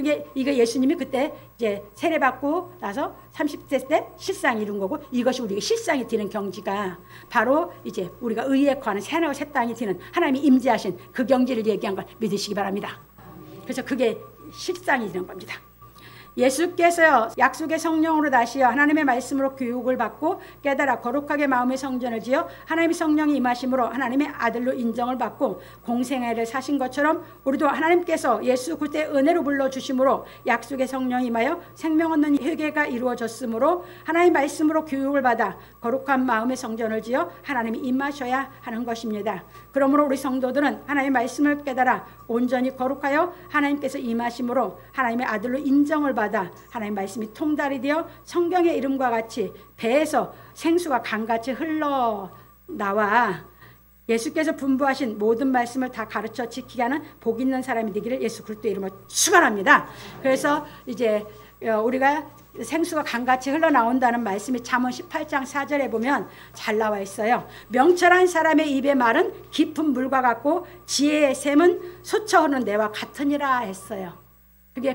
이게 예수님이 그때 이제 세례받고 나서 30대 때 실상이 이룬 거고, 이것이 우리가 실상이 되는 경지가 바로 이제 우리가 의에 거하는 새하늘과 새 땅이 되는 하나님이 임재하신 그 경지를 얘기한 걸 믿으시기 바랍니다. 그래서 그게 실상이 되는 겁니다. 예수께서 약속의 성령으로 다시어 하나님의 말씀으로 교육을 받고 깨달아 거룩하게 마음의 성전을 지어 하나님의 성령이 임하심으로 하나님의 아들로 인정을 받고 공생애를 사신 것처럼 우리도 하나님께서 예수 그리스도의 은혜로 불러주심으로 약속의 성령이 임하여 생명 얻는 회개가 이루어졌으므로 하나님의 말씀으로 교육을 받아 거룩한 마음의 성전을 지어 하나님이 임하셔야 하는 것입니다. 그러므로 우리 성도들은 하나님의 말씀을 깨달아 온전히 거룩하여 하나님께서 임하심으로 하나님의 아들로 인정을 받아 하나님의 말씀이 통달이 되어 성경의 이름과 같이 배에서 생수가 강같이 흘러나와 예수께서 분부하신 모든 말씀을 다 가르쳐 지키게 하는 복 있는 사람이 되기를 예수 그리스도의 이름으로 축원합니다. 그래서 이제 우리가 생수가 강같이 흘러나온다는 말씀이 잠언 18장 4절에 보면 잘 나와 있어요. 명철한 사람의 입의 말은 깊은 물과 같고 지혜의 샘은 솟아 흐르는 내와 같으니라 했어요.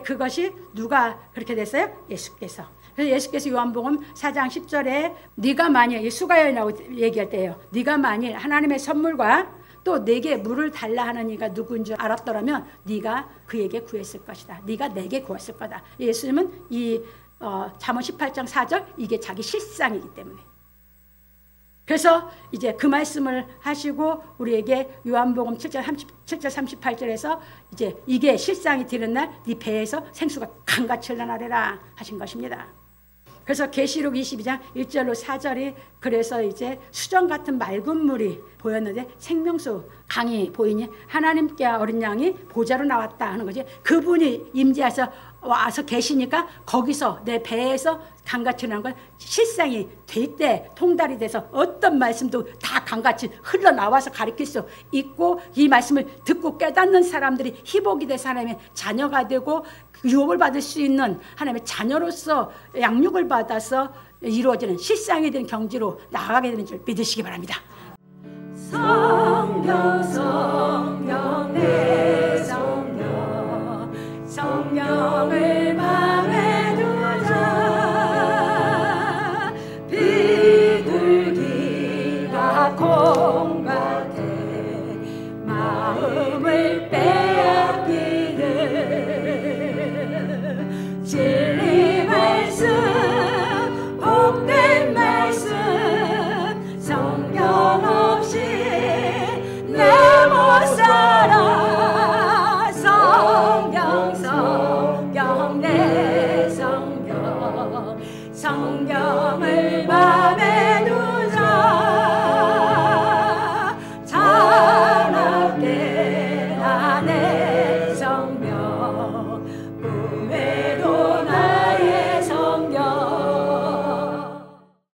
그것이 누가 그렇게 됐어요? 예수께서. 그래서 예수께서 요한복음 4장 10절에 네가 만일, 수가여인이라고 얘기할 때예요. 네가 만일 하나님의 선물과 또 내게 물을 달라 하는 이가 누구인 줄 알았더라면 네가 그에게 구했을 것이다. 네가 내게 구했을 거다. 예수님은 이 잠언 18장 4절 이게 자기 실상이기 때문에. 그래서 이제 그 말씀을 하시고 우리에게 요한복음 7절 38절에서 이제 이게 실상이 되는 날 네 배에서 생수가 강같이 흘러나리라 하신 것입니다. 그래서 계시록 22장 1절로 4절이 그래서 이제 수정 같은 맑은 물이 보였는데 생명수 강이 보이니 하나님께 어린 양이 보좌로 나왔다 하는 거지. 그분이 임재해서 와서 계시니까 거기서 내 배에서 강같이 나는 건 실상이 될 때 통달이 돼서 어떤 말씀도 다 강같이 흘러나와서 가르칠 수 있고, 이 말씀을 듣고 깨닫는 사람들이 희복이 돼서 하나님의 자녀가 되고 유업을 받을 수 있는 하나님의 자녀로서 양육을 받아서 이루어지는 실상이 된 경지로 나아가게 되는 줄 믿으시기 바랍니다. 성령 내 성령 성령을